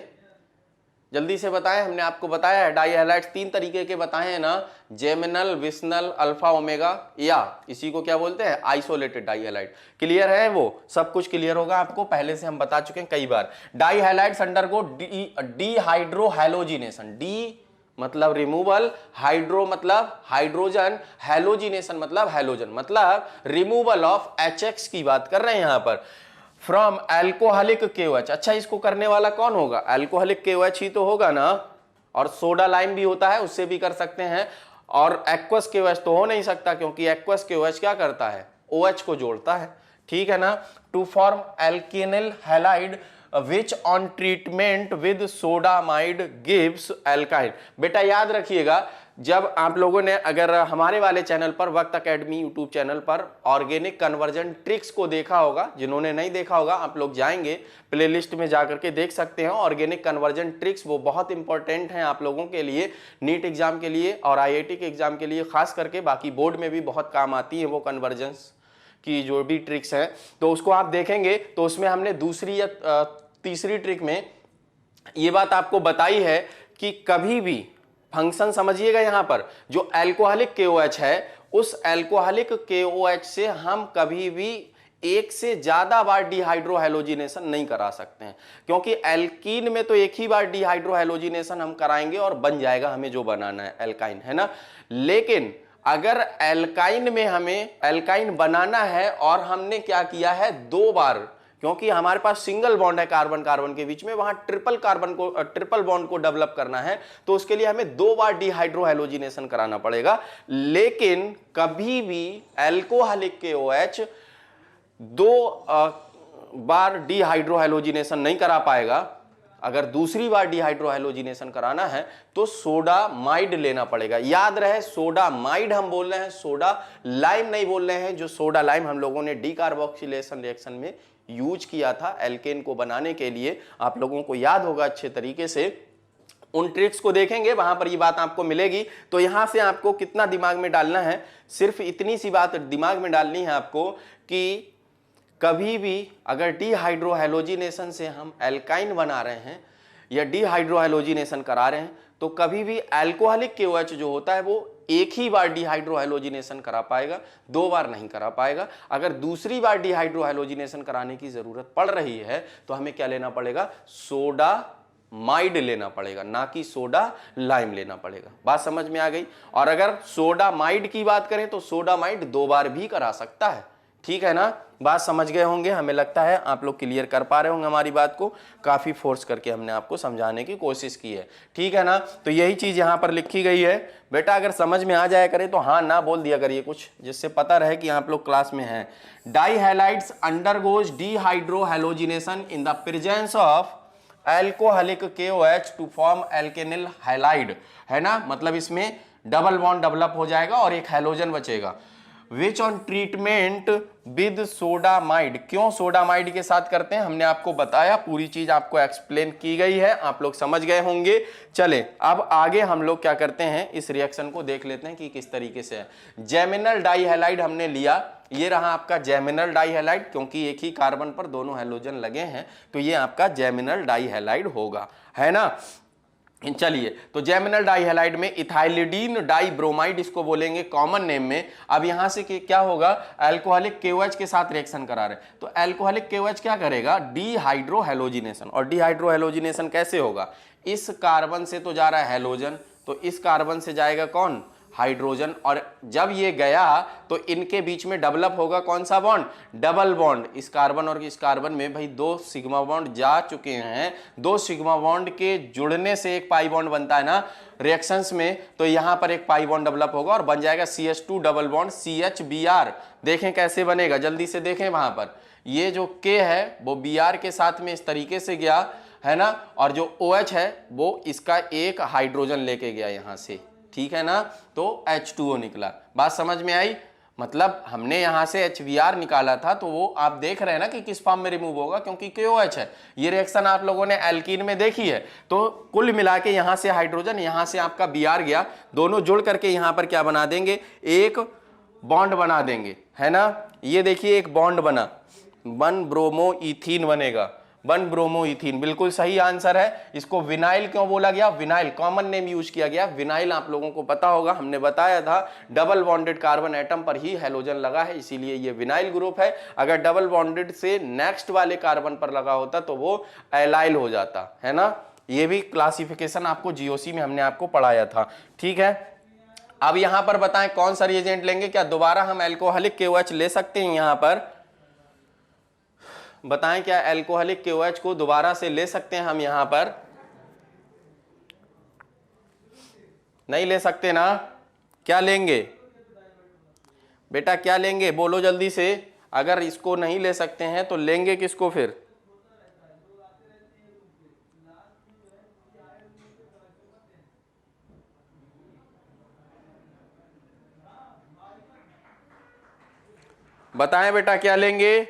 जल्दी से बताएं, हमने आपको बताया है डाई हैलाइड्स 3 तरीके के बताए हैं ना, जेमिनल, विस्नल, अल्फा ओमेगा, या इसी को क्या बोलते हैं, आइसोलेटेड डाई हैलाइड। क्लियर है? वो सब कुछ क्लियर होगा आपको, पहले से हम बता चुके हैं कई बार। Dihalides undergo dehydrohalogenation. De मतलब रिमूवल, हाइड्रो मतलब हाइड्रोजन, हैलोजिनेशन मतलब हैलोजन, मतलब रिमूवल ऑफ HX की बात कर रहे हैं यहां पर, फ्रॉम एल्कोहलिक KOH। अच्छा, इसको करने वाला कौन होगा? एल्कोहलिक KOH ही तो होगा ना, और सोडा लाइम भी होता है, उससे भी कर सकते हैं, और एक्वस KOH तो हो नहीं सकता, क्योंकि एक्वस KOH क्या करता है, OH को जोड़ता है, ठीक है ना। To form alkenyl halide which on treatment with sodamide gives alkyl. बेटा याद रखिएगा, जब आप लोगों ने अगर हमारे वाले चैनल पर, वक्त एकेडमी यूट्यूब चैनल पर ऑर्गेनिक कन्वर्जन ट्रिक्स को देखा होगा, जिन्होंने नहीं देखा होगा आप लोग जाएंगे प्लेलिस्ट में जाकर के देख सकते हैं। ऑर्गेनिक कन्वर्जन ट्रिक्स वो बहुत इंपॉर्टेंट हैं आप लोगों के लिए, नीट एग्जाम के लिए और IIT के एग्जाम के लिए खास करके, बाकी बोर्ड में भी बहुत काम आती है वो कन्वर्जेंस की जो भी ट्रिक्स हैं, तो उसको आप देखेंगे। तो उसमें हमने दूसरी या तीसरी ट्रिक में ये बात आपको बताई है कि कभी भी फंक्शन समझिएगा, यहां पर जो एल्कोहलिक KOH है, उस एल्कोहलिक KOH से हम कभी भी एक से ज्यादा बार डिहाइड्रोहैलोजिनेशन नहीं करा सकते हैं, क्योंकि एल्कीन में तो एक ही बार डिहाइड्रोहैलोजिनेशन हम कराएंगे और बन जाएगा हमें जो बनाना है, एल्काइन, है ना। लेकिन अगर एल्काइन में हमें एल्काइन बनाना है और हमने क्या किया है, 2 बार, क्योंकि हमारे पास सिंगल बॉन्ड है कार्बन कार्बन के बीच में, वहां ट्रिपल बॉन्ड को डेवलप करना है, तो उसके लिए हमें 2 बार डिहाइड्रोहैलोजिनेशन कराना पड़ेगा। लेकिन कभी भी एल्कोहलिक KOH 2 बार डिहाइड्रोहैलोजिनेशन नहीं करा पाएगा। अगर दूसरी बार डिहाइड्रोहैलोजिनेशन कराना है तो सोडामाइड लेना पड़ेगा। याद रहे, सोडामाइड हम बोल रहे हैं, सोडा लाइम नहीं बोल रहे हैं। जो सोडा लाइम हम लोगों ने डीकार्बोक्सिलेशन रिएक्शन में यूज किया था एल्केन को बनाने के लिए, आप लोगों को याद होगा अच्छे तरीके से। उन ट्रिक्स को देखेंगे, वहां पर ये बात आपको मिलेगी। तो यहां से आपको कितना दिमाग में डालना है, सिर्फ इतनी सी बात दिमाग में डालनी है आपको कि कभी भी अगर डिहाइड्रोहैलोजिनेशन से हम एल्काइन बना रहे हैं या डिहाइड्रोहैलोजिनेशन करा रहे हैं, तो कभी भी एल्कोहलिक KOH जो होता है वो एक ही बार डिहाइड्रोहैलोजिनेशन करा पाएगा, 2 बार नहीं करा पाएगा। अगर दूसरी बार डिहाइड्रोहैलोजिनेशन कराने की जरूरत पड़ रही है तो हमें क्या लेना पड़ेगा, सोडामाइड लेना पड़ेगा, ना कि सोडा लाइम लेना पड़ेगा। बात समझ में आ गई? और अगर सोडामाइड की बात करें तो सोडामाइड 2 बार भी करा सकता है, ठीक है ना। बात समझ गए होंगे, हमें लगता है आप लोग क्लियर कर पा रहे होंगे हमारी बात को। काफी फोर्स करके हमने आपको समझाने की कोशिश की है, ठीक है ना। तो यही चीज यहां पर लिखी गई है बेटा, अगर समझ में आ जाए करे तो हाँ ना बोल दिया करिए कुछ, जिससे पता रहे कि आप लोग क्लास में हैं। Dihalides undergoes dehydrohalogenation in the presence of alcoholic KOH to form alkenyl halide, है ना। मतलब इसमें डबल बॉन्ड डेवलप हो जाएगा और एक हैलोजन बचेगा। विच ऑन ट्रीटमेंट विद सोडामाइड, क्यों सोडामाइड के साथ करते हैं हमने आपको बताया, पूरी चीज आपको एक्सप्लेन की गई है, आप लोग समझ गए होंगे। चले अब आगे हम लोग क्या करते हैं, इस रिएक्शन को देख लेते हैं कि किस तरीके से है। जेमिनल डाइहैलाइड हमने लिया, ये रहा आपका जेमिनल डाइहैलाइड, क्योंकि एक ही कार्बन पर दोनों हैलोजन लगे हैं तो ये आपका जेमिनल डाइहैलाइड होगा, है ना। चलिए, तो जेमिनल डाइहैलाइड में इथाइलिडीन डाइब्रोमाइड इसको बोलेंगे कॉमन नेम में। अब यहां से क्या होगा, अल्कोहलिक KOH के साथ रिएक्शन करा रहे, तो अल्कोहलिक KOH क्या करेगा, डिहाइड्रोहैलोजिनेशन। और डिहाइड्रोहैलोजिनेशन कैसे होगा, इस कार्बन से तो जा रहा है हैलोजन, तो इस कार्बन से जाएगा कौन, हाइड्रोजन, और जब ये गया तो इनके बीच में डेवलप होगा कौन सा बॉन्ड, डबल बॉन्ड। इस कार्बन और इस कार्बन में भाई 2 सिग्मा बॉन्ड जा चुके हैं, 2 सिग्मा बॉन्ड के जुड़ने से एक पाई बॉन्ड बनता है ना रिएक्शंस में, तो यहां पर एक पाई बॉन्ड डेवलप होगा और बन जाएगा CH2 डबल बॉन्ड CHBr। देखें कैसे बनेगा, जल्दी से देखें, वहां पर ये जो K है वो Br के साथ में इस तरीके से गया, है ना, और जो OH है वो इसका एक हाइड्रोजन लेके गया यहां से, ठीक है ना, तो H2O निकला। बात समझ में आई? मतलब हमने यहां से HBr निकाला था, तो वो आप देख रहे हैं ना कि किस फॉर्म में रिमूव होगा, क्योंकि KOH है। ये रिएक्शन आप लोगों ने एल्कीन में देखी है। तो कुल मिला के यहां से हाइड्रोजन, यहां से आपका Br गया, दोनों जुड़ करके यहां पर क्या बना देंगे, एक बॉन्ड बना देंगे, है ना। ये देखिए एक बॉन्ड बना, 1 ब्रोमो इथीन बनेगा, 1 ब्रोमो इथीन, बिल्कुल सही आंसर है। इसको विनाइल क्यों बोला गया? विनाइल कॉमन नेम यूज किया गया। विनाइल आप लोगों को पता होगा, हमने बताया था डबल बॉन्डेड कार्बन एटम पर ही हेलोजन लगा है, इसीलिए ये विनाइल ग्रुप है। अगर डबल बॉन्डेड से नेक्स्ट वाले कार्बन पर लगा होता तो वो एलाइल हो जाता, है ना। ये भी क्लासिफिकेशन आपको जीओसी में हमने आपको पढ़ाया था, ठीक है। अब यहां पर बताएं कौन सा रिएजेंट लेंगे? क्या दोबारा हम एल्कोहलिक KOH ले सकते हैं? यहां पर बताएं, क्या एल्कोहलिक KOH को दोबारा से ले सकते हैं हम? यहां पर नहीं ले सकते ना। क्या लेंगे बेटा, क्या लेंगे? बोलो जल्दी से। अगर इसको नहीं ले सकते हैं तो लेंगे किसको फिर? बताएं बेटा, क्या लेंगे?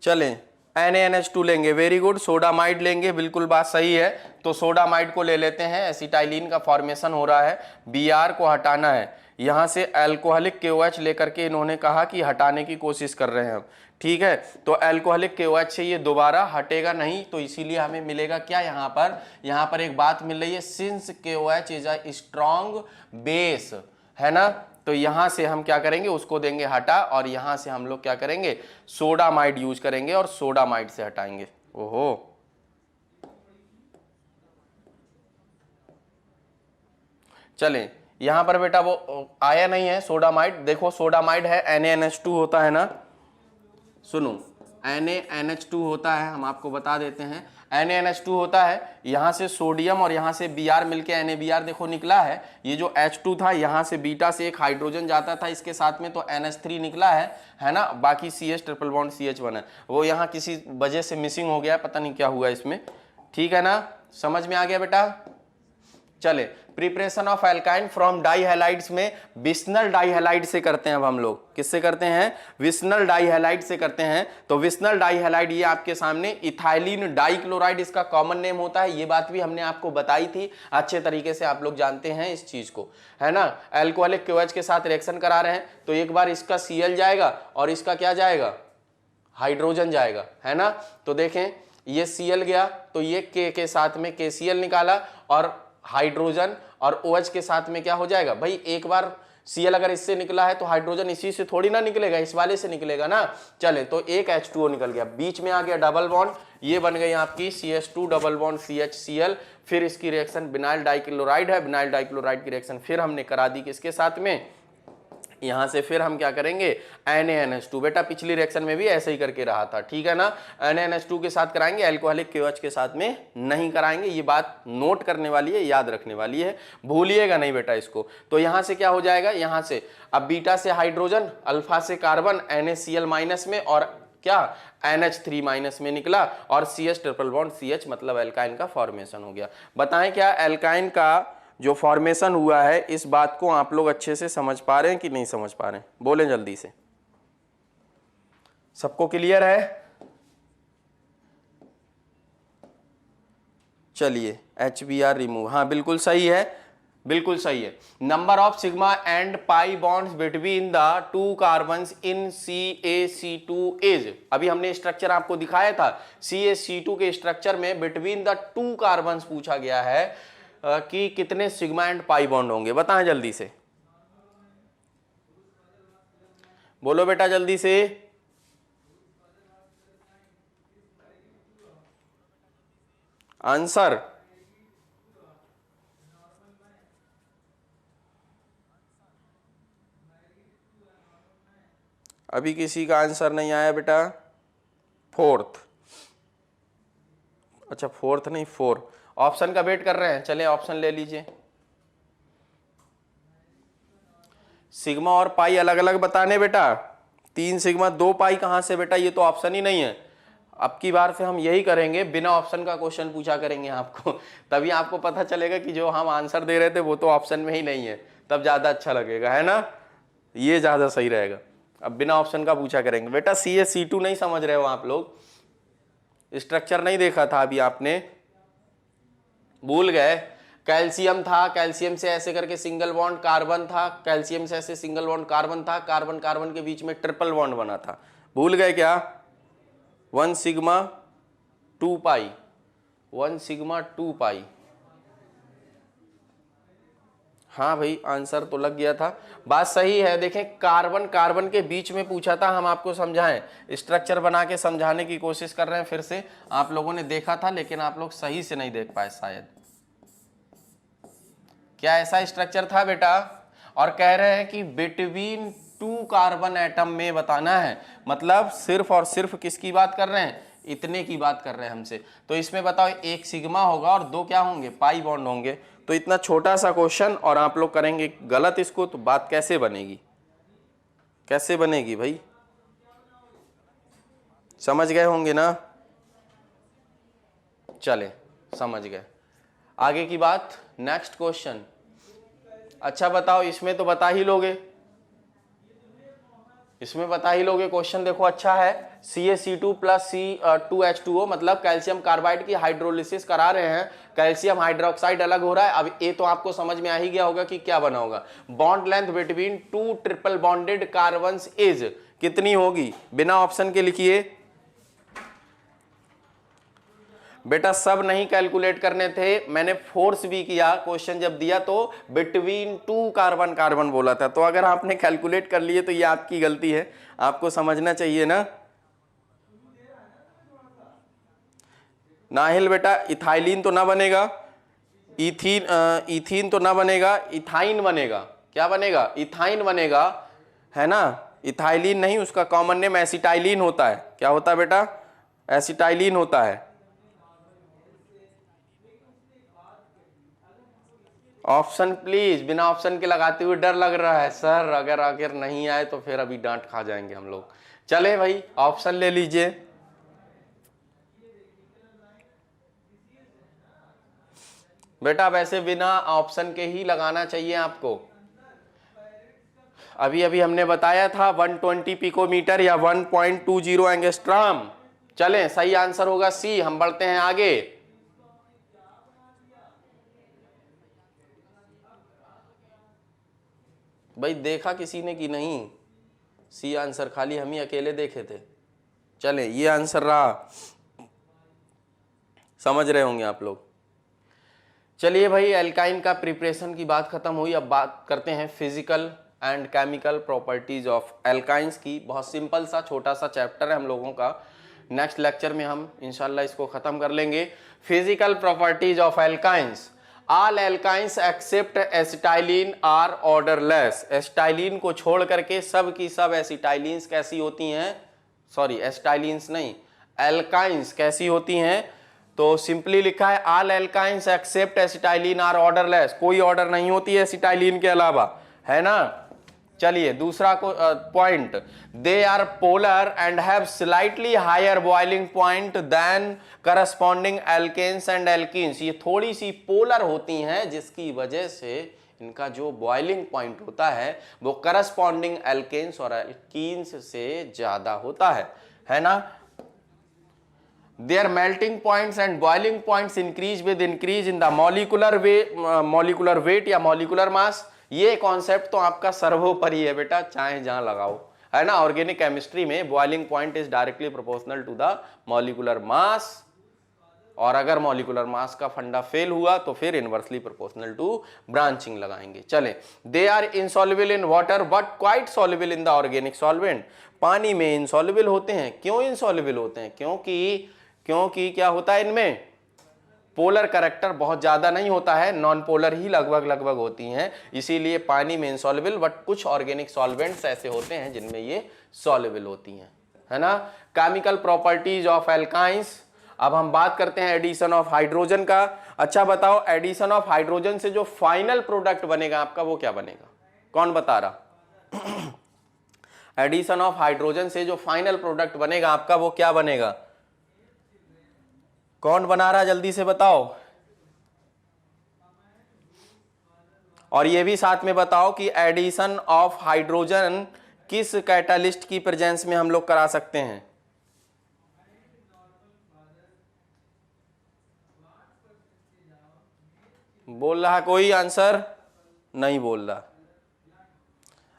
चलें, NaNH2 लेंगे, वेरी गुड। सोडामाइड लेंगे, बिल्कुल बात सही है। तो सोडामाइड को ले लेते हैं, एसिटाइलिन का फॉर्मेशन हो रहा है, Br को हटाना है। यहां से अल्कोहलिक KOH लेकर के इन्होंने कहा कि हटाने की कोशिश कर रहे हैं हम, ठीक है। तो अल्कोहलिक KOH से ये दोबारा हटेगा नहीं, तो इसीलिए हमें मिलेगा क्या यहां पर एक बात मिल रही है, since KOH is a strong base, है ना। तो यहां से हम क्या करेंगे, उसको देंगे हटा, और यहां से हम लोग क्या करेंगे, सोडामाइड यूज करेंगे और सोडामाइड से हटाएंगे। ओहो, चलें, यहां पर बेटा वो आया नहीं है सोडामाइड। देखो सोडामाइड है, NaNH2 होता है ना, सुनो, NaNH2 होता है, हम आपको बता देते हैं। NaNH2 होता है, यहां से सोडियम और यहां से Br मिलके NaBr देखो निकला है। ये जो H2 था, यहां से बीटा से एक हाइड्रोजन जाता था इसके साथ में, तो NH3 निकला है ना। बाकी CH ट्रिपल बॉन्ड CH1 है, वो यहां किसी वजह से मिसिंग हो गया, पता नहीं क्या हुआ इसमें, ठीक है ना। समझ में आ गया बेटा? चले, प्रिपरेशन ऑफ एल्काइन फ्रॉम डाइहैलाइड्स में विस्नल डाइहैलाइड से करते हैं। अब हम लोग किससे करते हैं? विस्नल डाइहैलाइड से करते हैं। तो विस्नल डाइहैलाइड ये आपके सामने इथाइलिन डाइक्लोराइड इसका कॉमन नेम होता है। ये बात भी हमने आपको बताई थी, अच्छे तरीके से आप लोग जानते हैं इस चीज को, है ना। एल्कोहलिक KOH के साथ रिएक्शन करा रहे हैं, तो एक बार इसका Cl जाएगा और इसका क्या जाएगा, हाइड्रोजन जाएगा, है ना। तो देखें ये Cl गया, तो ये K के साथ में KCl निकाला, और हाइड्रोजन और OH के साथ में क्या हो जाएगा भाई, एक बार Cl अगर इससे निकला है तो हाइड्रोजन इसी से थोड़ी ना निकलेगा, इस वाले से निकलेगा ना। चले, तो एक H2O निकल गया, बीच में आ गया डबल बॉन्ड, ये बन गई आपकी CH2 डबल बॉन्ड CHCl। फिर इसकी रिएक्शन विनाइल डाइक्लोराइड है, विनाइल डाइक्लोराइड की रिएक्शन फिर हमने करा दी किसके साथ में, यहां से फिर हम क्या करेंगे, NaNH2। बेटा पिछली रिएक्शन में भी ऐसे ही करके रहा था, ठीक है ना। NaNH2 के साथ कराएंगे, अल्कोहलिक KOH के साथ में नहीं कराएंगे। ये बात नोट करने वाली है, याद रखने वाली है, भूलिएगा नहीं बेटा इसको। तो यहां से क्या हो जाएगा, यहां से अब बीटा से हाइड्रोजन, अल्फा से कार्बन, NaCl माइनस में, और क्या NH3 माइनस में निकला, और CH ट्रिपल बॉन्ड CH, मतलब एल्काइन का फॉर्मेशन हो गया। बताएं क्या एल्काइन का जो फॉर्मेशन हुआ है, इस बात को आप लोग अच्छे से समझ पा रहे हैं कि नहीं समझ पा रहे हैं? बोलें जल्दी से, सबको क्लियर है? चलिए, HBr रिमूव, हाँ बिल्कुल सही है, बिल्कुल सही है। Number of sigma and pi bonds between the two carbons in CaC2 is, अभी हमने स्ट्रक्चर आपको दिखाया था, CaC2 के स्ट्रक्चर में बिटवीन द टू कार्बन्स पूछा गया है कि कितने सिग्मा एंड पाई बॉन्ड होंगे। बताएं जल्दी से, बोलो बेटा जल्दी से। आंसर अभी किसी का आंसर नहीं आया बेटा। फोर्थ, अच्छा फोर्थ नहीं, 4 ऑप्शन का वेट कर रहे हैं। चले ऑप्शन ले लीजिए। सिग्मा और पाई अलग अलग बताने बेटा, 3 सिग्मा 2 पाई कहां से बेटा, ये तो ऑप्शन ही नहीं है। अब की बार से हम यही करेंगे, बिना ऑप्शन का क्वेश्चन पूछा करेंगे आपको, तभी आपको पता चलेगा कि जो हम आंसर दे रहे थे वो तो ऑप्शन में ही नहीं है, तब ज्यादा अच्छा लगेगा, है ना, ये ज्यादा सही रहेगा। अब बिना ऑप्शन का पूछा करेंगे बेटा। CaC2 नहीं समझ रहे हो आप लोग, स्ट्रक्चर नहीं देखा था अभी आपने, भूल गए। कैल्शियम था, कैल्शियम से ऐसे करके सिंगल बॉन्ड कार्बन था, कैल्शियम से ऐसे सिंगल बॉन्ड कार्बन था, कार्बन कार्बन के बीच में ट्रिपल बॉन्ड बना था, भूल गए क्या? 1 सिग्मा 2 पाई, 1 सिग्मा 2 पाई। हाँ भाई आंसर तो लग गया था, बात सही है। देखें कार्बन कार्बन के बीच में पूछा था, हम आपको समझाएं, स्ट्रक्चर बना के समझाने की कोशिश कर रहे हैं। फिर से आप लोगों ने देखा था लेकिन आप लोग सही से नहीं देख पाए शायद। क्या ऐसा स्ट्रक्चर था बेटा? और कह रहे हैं कि बिटवीन 2 कार्बन एटम में बताना है, मतलब सिर्फ और सिर्फ किसकी बात कर रहे हैं? इतने की बात कर रहे हैं हमसे। तो इसमें बताओ 1 सिग्मा होगा और 2 क्या होंगे? पाई बॉन्ड होंगे। तो इतना छोटा सा क्वेश्चन और आप लोग करेंगे गलत इसको, तो बात कैसे बनेगी? कैसे बनेगी भाई? समझ गए होंगे ना? चले समझ गए। आगे की बात, नेक्स्ट क्वेश्चन। अच्छा बताओ, इसमें तो बता ही लोगे, इसमें बता ही लोगे। क्वेश्चन देखो अच्छा है, CaC2 प्लस C2H2O, मतलब कैल्शियम कार्बाइड की हाइड्रोलिसिस करा रहे हैं, कैल्शियम हाइड्रोक्साइड अलग हो रहा है। अब ये तो आपको समझ में आ ही गया होगा कि क्या बना होगा। Bond length between 2 triple bonded carbons is कितनी होगी? बिना ऑप्शन के लिखिए बेटा, सब नहीं कैलकुलेट करने थे, मैंने फोर्स भी किया। क्वेश्चन जब दिया तो बिटवीन 2 कार्बन कार्बन बोला था, तो अगर आपने कैलकुलेट कर लिए तो ये आपकी गलती है, आपको समझना चाहिए ना। नाहिल बेटा इथाइलिन तो ना बनेगा, इथीन तो ना बनेगा, इथाइन बनेगा। क्या बनेगा? इथाइन बनेगा, है ना। इथाइलिन नहीं, उसका कॉमन नेम एसिटाइलिन होता है। क्या होता है बेटा? एसिटाइलिन होता है। ऑप्शन प्लीज, बिना ऑप्शन के लगाते हुए डर लग रहा है सर, अगर आखिर नहीं आए तो फिर अभी डांट खा जाएंगे हम लोग। चले भाई ऑप्शन ले लीजिए। बेटा वैसे बिना ऑप्शन के ही लगाना चाहिए आपको। अभी अभी हमने बताया था 120 पिकोमीटर या 1.20 एंगस्ट्रॉम। चलें, सही आंसर होगा सी। हम बढ़ते हैं आगे। भाई देखा किसी ने कि नहीं? सी आंसर खाली हम ही अकेले देखे थे। चलें, ये आंसर रहा, समझ रहे होंगे आप लोग। चलिए भाई, एल्काइन का प्रिपरेशन की बात खत्म हुई। अब बात करते हैं physical and chemical properties of alkynes की। बहुत सिंपल सा छोटा सा चैप्टर है हम लोगों का, नेक्स्ट लेक्चर में हम इंशाल्लाह इसको खत्म कर लेंगे। Physical properties of alkynes. All alkynes except acetylene are odourless. Acetylene को छोड़ करके सब की सब एसिटाइलिन्स कैसी होती हैं? सॉरी एसिटाइलिन्स नहीं, एल्काइंस कैसी होती हैं? तो सिंपली लिखा है all alkynes except acetylene are odourless. कोई ऑर्डर नहीं होती है एसिटाइलिन के अलावा, है ना। चलिए दूसरा point, they are polar and have slightly higher boiling point than corresponding alkanes and alkenes. ये थोड़ी सी पोलर होती हैं जिसकी वजह से इनका जो बॉइलिंग पॉइंट होता है वो करस्पॉन्डिंग एल्केन्स और एल्कीन्स से ज्यादा होता है ना। Their melting points and boiling points increase with increase in the molecular weight या molecular mass। ये कॉन्सेप्ट तो आपका सर्वोपरि है बेटा, चाहे जहां लगाओ, है ना। ऑर्गेनिक केमिस्ट्री में boiling point is directly proportional to the molecular mass, और अगर मॉलिकुलर मास का फंडा फेल हुआ तो फिर इनवर्सली प्रोपोर्शनल टू ब्रांचिंग लगाएंगे। चले, they are insoluble in water but quite soluble in the organic solvent. पानी में इनसॉल्युबल होते हैं। क्यों इनसॉल्युबल होते हैं? क्योंकि क्या होता है इनमें? पोलर कैरेक्टर बहुत ज्यादा नहीं होता है, नॉन पोलर ही लगभग होती हैं, इसीलिए पानी में इनसॉल्युबल। बट कुछ ऑर्गेनिक सॉल्वेंट्स ऐसे होते हैं जिनमें ये सॉल्युबल होती हैं, है ना। Chemical properties of alkynes. अब हम बात करते हैं एडिशन ऑफ हाइड्रोजन का। अच्छा बताओ, एडिशन ऑफ हाइड्रोजन से जो फाइनल प्रोडक्ट बनेगा आपका वो क्या बनेगा? कौन बता रहा? एडिशन ऑफ हाइड्रोजन से जो फाइनल प्रोडक्ट बनेगा आपका वो क्या बनेगा? कौन बना रहा है जल्दी से बताओ। और ये भी साथ में बताओ कि एडिशन ऑफ हाइड्रोजन किस कैटालिस्ट की प्रेजेंस में हम लोग करा सकते हैं? बोल रहा कोई? आंसर नहीं बोल रहा।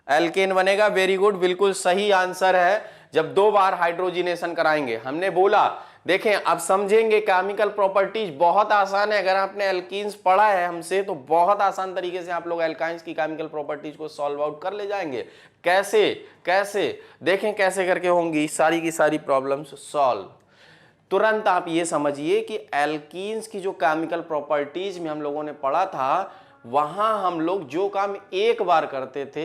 एल्केन बनेगा। वेरी गुड, बिल्कुल सही आंसर है। जब 2 बार हाइड्रोजिनेशन कराएंगे, हमने बोला देखें अब समझेंगे केमिकल प्रॉपर्टीज बहुत आसान है। अगर आपने एल्कीन्स पढ़ा है हमसे तो बहुत आसान तरीके से आप लोग एल्काइंस की केमिकल प्रॉपर्टीज को सॉल्व आउट कर ले जाएंगे। कैसे कैसे देखें कैसे करके होंगी सारी की सारी प्रॉब्लम्स सॉल्व। तुरंत आप ये समझिए कि एल्कीन्स की जो केमिकल प्रॉपर्टीज में हम लोगों ने पढ़ा था, वहां हम लोग जो काम एक बार करते थे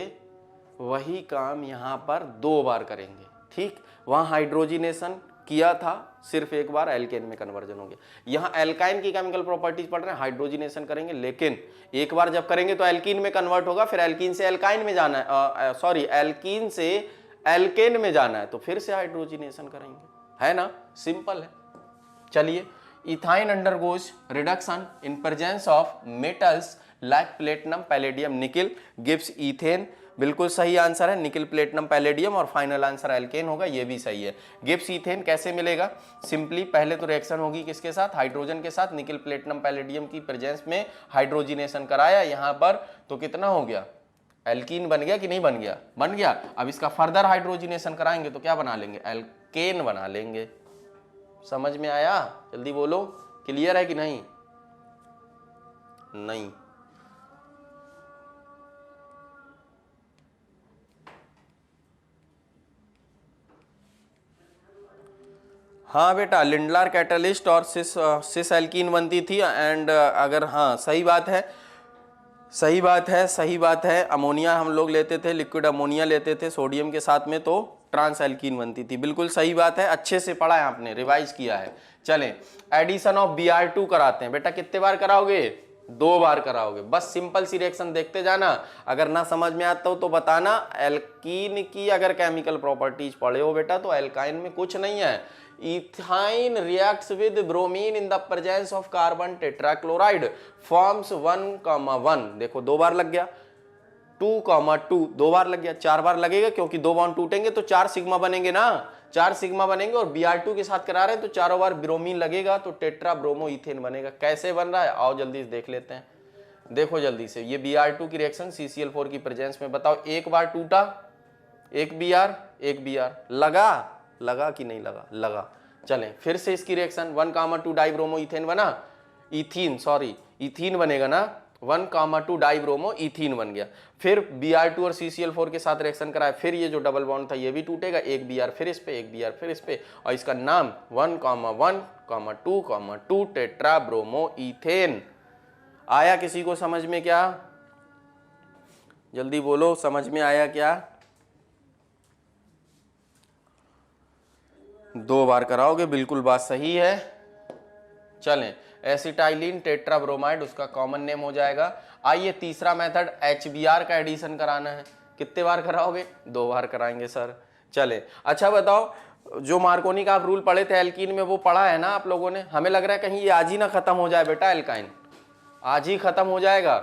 वही काम यहां पर 2 बार करेंगे। ठीक, वहां हाइड्रोजिनेशन किया था सिर्फ एक बार, एल्केन में कन्वर्जन हो गया। यहां एल्काइन की केमिकल प्रॉपर्टीज पढ़ रहे हैं, हाइड्रोजिनेशन करेंगे, लेकिन एक बार जब करेंगे तो एल्कीन में कन्वर्ट होगा, फिर एल्कीन से एल्काइन में जाना है, सॉरी एल्कीन से एल्केन में जाना है तो फिर से हाइड्रोजिनेशन करेंगे, है ना? सिंपल है। चलिए, ethyne undergoes reduction in presence of metals like platinum, palladium, nickel gives ethane. बिल्कुल सही आंसर है, निकिल, प्लेटिनम, पैलेडियम, और फाइनल आंसर एल्केन होगा, ये भी सही है। गिव्स इथेन कैसे मिलेगा? सिंपली पहले तो रिएक्शन होगी किसके साथ? हाइड्रोजन के साथ। निकिल, प्लेटिनम, पैलेडियम की प्रेजेंस में हाइड्रोजिनेशन कराया यहां पर, तो कितना हो गया? एल्कीन बन गया कि नहीं बन गया? बन गया। अब इसका फर्दर हाइड्रोजिनेशन कराएंगे तो क्या बना लेंगे? एल्केन बना लेंगे। समझ में आया? जल्दी बोलो, क्लियर है कि नहीं? नहीं। हाँ बेटा, लिंडलार कैटलिस्ट और सिस एल्कीन बनती थी। एंड अगर हाँ सही बात है, सही बात है, सही बात है। अमोनिया हम लोग लेते थे, लिक्विड अमोनिया लेते थे सोडियम के साथ में, तो ट्रांस एल्कीन बनती थी। बिल्कुल सही बात है, अच्छे से पढ़ा है आपने, रिवाइज किया है। चलें, एडिशन ऑफ Br2 कराते हैं। बेटा कितने बार कराओगे? 2 बार कराओगे। बस सिंपल सी रिएक्शन देखते जाना, अगर ना समझ में आता हो तो बताना। एल्कीन की अगर केमिकल प्रॉपर्टीज पढ़े हो बेटा तो एल्काइन में कुछ नहीं है। Ethyne reacts with bromine in the presence of carbon tetrachloride forms 1,1। देखो 2 बार लग गया, 2,2 2 बार लग गया, 4 बार लगेगा क्योंकि 2 बॉन्ड टूटेंगे तो 4 सिग्मा बनेंगे ना, 4 सिग्मा बनेंगे। और Br2 के साथ करा रहे हैं तो चारों बार ब्रोमीन लगेगा तो टेट्रा ब्रोमो इथेन बनेगा। कैसे बन रहा है आओ जल्दी से देख लेते हैं। देखो जल्दी से, ये Br2 की रिएक्शन CCl4 की प्रेजेंस में, बताओ एक बार टूटा, एक Br लगा कि नहीं लगा? लगा। चलें फिर से इसकी रिएक्शन 1,2 डाइब्रोमो इथेन बना, इथीन बनेगा ना, 1,2 डाइब्रोमो इथीन बन गया। फिर Br2 और CCl4 के साथ रिएक्शन कराया, फिर ये जो डबल बॉन्ड था ये भी टूटेगा, एक Br फिर इस पे, एक Br फिर इस पे, और इसका नाम 1,1,2,2 टेट्रा ब्रोमो इथेन। आया किसी को समझ में? क्या जल्दी बोलो, समझ में आया क्या? 2 बार कराओगे, बिल्कुल बात सही है। चलें, एसिटाइलिन टेट्राब्रोमाइड उसका कॉमन नेम हो जाएगा। आइए तीसरा मेथड HBr का एडिशन कराना है। कितने बार कराओगे? 2 बार कराएंगे सर। चले, अच्छा बताओ, जो मार्कोनी का आप रूल पढ़े थे एल्कीन में वो पढ़ा है ना आप लोगों ने? हमें लग रहा है कहीं ये आज ही ना खत्म हो जाए बेटा, एल्काइन आज ही खत्म हो जाएगा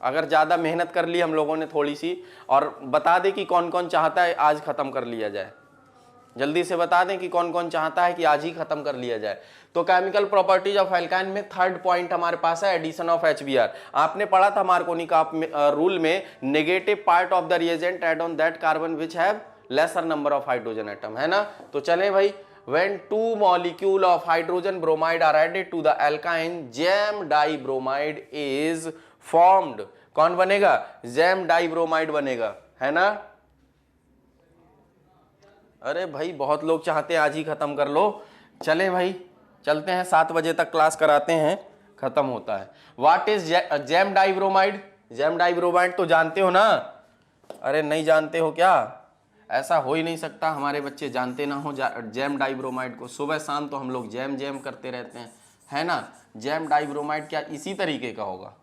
अगर ज्यादा मेहनत कर ली हम लोगों ने थोड़ी सी। और बता दे कि कौन कौन चाहता है आज खत्म कर लिया जाए, जल्दी से बता दें कि कौन कौन चाहता है कि आज ही खत्म कर लिया जाए। तो केमिकल प्रॉपर्टीज ऑफ एल्काइन में थर्ड पॉइंट हमारे पास है एडिशन ऑफ HBr। आपने पढ़ा था मार्कोनी का रूल में, negative part of the reagent add on that carbon which have laser number of hydrogen atom, है ना? तो चलें भाई, when 2 molecule of hydrogen bromide are added to the alkyne, jam dibromide is formed। कौन बनेगा? Jam dibromide बनेगा, है ना? अरे भाई बहुत लोग चाहते हैं आज ही खत्म कर लो। चले भाई चलते हैं, 7 बजे तक क्लास कराते हैं, खत्म होता है। What is jam dibromide? Jam dibromide तो जानते हो ना? अरे नहीं जानते हो क्या? ऐसा हो ही नहीं सकता हमारे बच्चे जानते ना हो जैम डाइब्रोमाइड को। सुबह शाम तो हम लोग जैम करते रहते हैं, है ना? जैम डाइब्रोमाइड क्या इसी तरीके का होगा?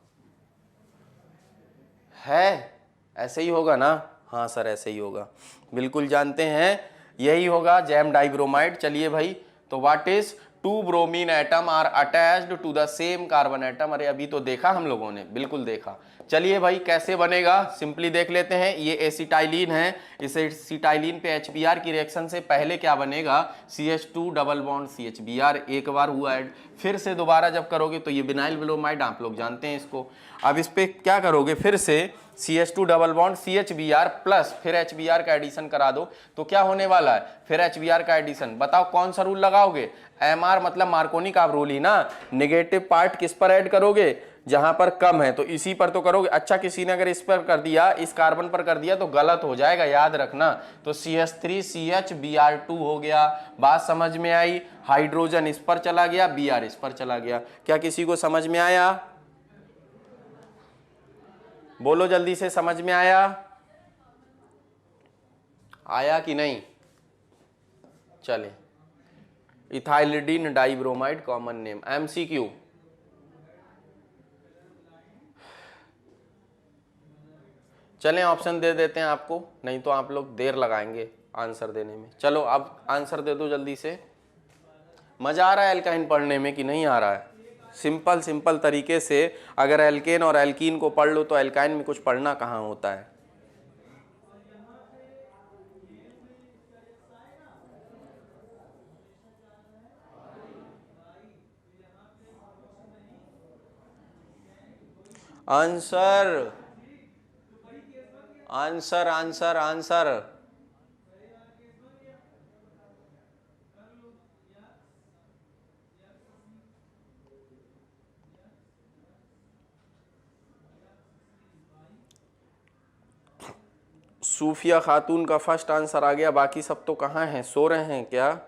है ऐसे ही होगा ना? हाँ सर ऐसे ही होगा, बिल्कुल जानते हैं, यही होगा जैम डाइब्रोमाइड। चलिए भाई, तो what is, two bromine atom are attached to the same carbon atom. अरे अभी तो देखा हम लोगों ने, बिल्कुल देखा। चलिए भाई कैसे बनेगा, सिंपली देख लेते हैं। ये एसिटाइलिन है, इस एसिटाइलिन पे HBr की रिएक्शन से पहले क्या बनेगा, CH2 डबल बॉन्ड CHBr, एक बार हुआ ऐड, फिर से दोबारा जब करोगे तो ये विनाइल ब्रोमाइड, आप लोग जानते हैं इसको। अब इस पे क्या करोगे, फिर से CH2 double bond CHBr plus फिर HBr का एडिशन करा दो, तो क्या होने वाला है, फिर HBr का एडिशन। बताओ कौन सा रूल लगाओगे, MR मतलब मार्कोनी का रूल ही ना, नेगेटिव पार्ट किस पर ऐड करोगे, जहां पर कम है तो इसी पर तो करोगे। अच्छा किसी ने अगर इस पर कर दिया, इस कार्बन पर कर दिया तो गलत हो जाएगा, याद रखना। तो CH3CHBr2 हो गया, बात समझ में आई। हाइड्रोजन इस पर चला गया, Br इस पर चला गया। क्या किसी को समझ में आया, बोलो जल्दी से, समझ में आया, आया कि नहीं। चले, ethylidene dibromide common name, MCQ। चलें ऑप्शन दे देते हैं आपको, नहीं तो आप लोग देर लगाएंगे आंसर देने में। चलो अब आंसर दे दो जल्दी से। मजा आ रहा है एल्काइन पढ़ने में कि नहीं आ रहा है, सिंपल सिंपल तरीके से अगर एल्केन और एल्कीन को पढ़ लो तो एल्काइन में कुछ पढ़ना कहाँ होता है। आंसर आंसर आंसर आंसर सूफिया खातून का फर्स्ट आंसर आ गया, बाकी सब तो कहाँ हैं, सो रहे हैं क्या।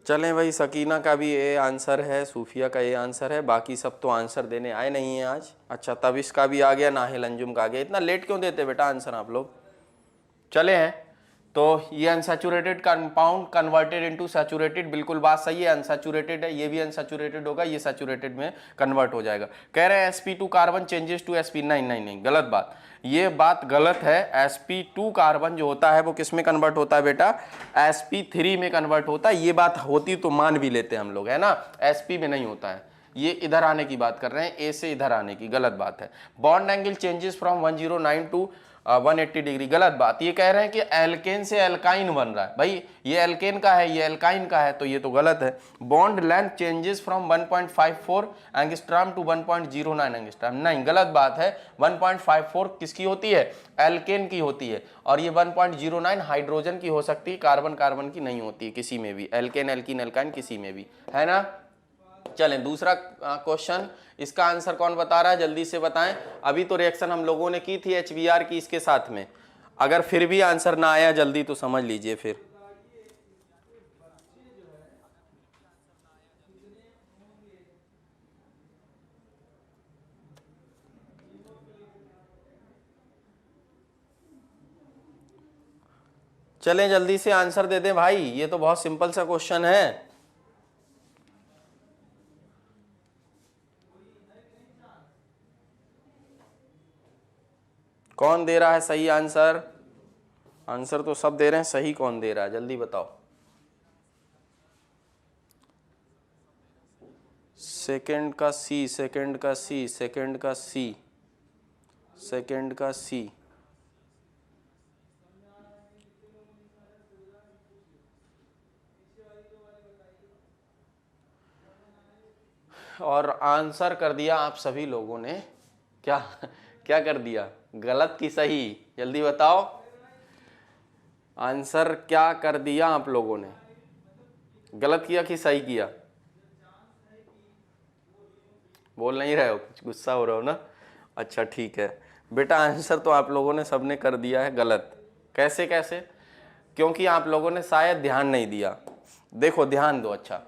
चलें भाई, सकीना का भी ए आंसर है, सूफिया का ए आंसर है, बाकी सब तो आंसर देने आए नहीं है आज। अच्छा तविश का भी आ गया, नाहिल अंजुम का आ गया। इतना लेट क्यों देते बेटा आंसर आप लोग। चले हैं, तो ये unsaturated compound converted into saturated, बिल्कुल बात सही है, अनसैचुरेटेड है, ये भी अनसैचुरेटेड होगा, ये सैचुरेटेड में कन्वर्ट हो जाएगा। कह रहे हैं sp2 carbon changes to sp, नहीं नहीं नहीं, गलत बात, ये बात गलत है। sp2 कार्बन जो होता है वो किस में कन्वर्ट होता है बेटा, sp3 में कन्वर्ट होता है। ये बात होती तो मान भी लेते हम लोग, है ना, sp में नहीं होता है। ये इधर आने की बात कर रहे हैं, ए से इधर आने की, गलत बात है। Bond angle changes from 109 to 180 degree, गलत बात। ये कह रहे हैं कि एल्केन से एल्काइन बन रहा है, भाई ये एल्केन का है, ये एल्काइन का है, तो ये तो गलत है। Bond length changes from 1.54 angstrom to 1.09 angstrom, नहीं गलत बात है। 1.54 किसकी होती है, एल्केन की होती है, और ये 1.09 हाइड्रोजन की हो सकती है, कार्बन कार्बन की नहीं होती है किसी में भी, एल्केन एल्कीन एल्काइन किसी में भी, है ना। चलें दूसरा क्वेश्चन, इसका आंसर कौन बता रहा है, जल्दी से बताएं। अभी तो रिएक्शन हम लोगों ने की थी HBr की इसके साथ में, अगर फिर भी आंसर ना आया जल्दी तो समझ लीजिए फिर। चलें जल्दी से आंसर दे दें भाई, ये तो बहुत सिंपल सा क्वेश्चन है। कौन दे रहा है सही आंसर, आंसर तो सब दे रहे हैं, सही कौन दे रहा है जल्दी बताओ। सेकंड का सी, सेकंड का सी, सेकंड का सी, सेकंड का सी, और आंसर कर दिया आप सभी लोगों ने, क्या क्या कर दिया, गलत की सही, जल्दी बताओ। आंसर क्या कर दिया आप लोगों ने, गलत किया कि सही किया, बोल नहीं रहे हो, कुछ गुस्सा हो रहा हो ना। अच्छा ठीक है बेटा, आंसर तो आप लोगों ने सबने कर दिया है गलत। कैसे कैसे, क्योंकि आप लोगों ने शायद ध्यान नहीं दिया। देखो ध्यान दो, अच्छा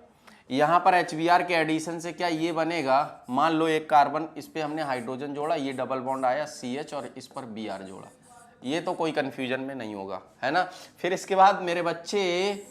यहाँ पर HBr के एडिशन से क्या ये बनेगा, मान लो एक कार्बन, इस पे हमने हाइड्रोजन जोड़ा, ये डबल बॉन्ड आया CH और इस पर Br जोड़ा, ये तो कोई कंफ्यूजन में नहीं होगा, है ना। फिर इसके बाद मेरे बच्चे,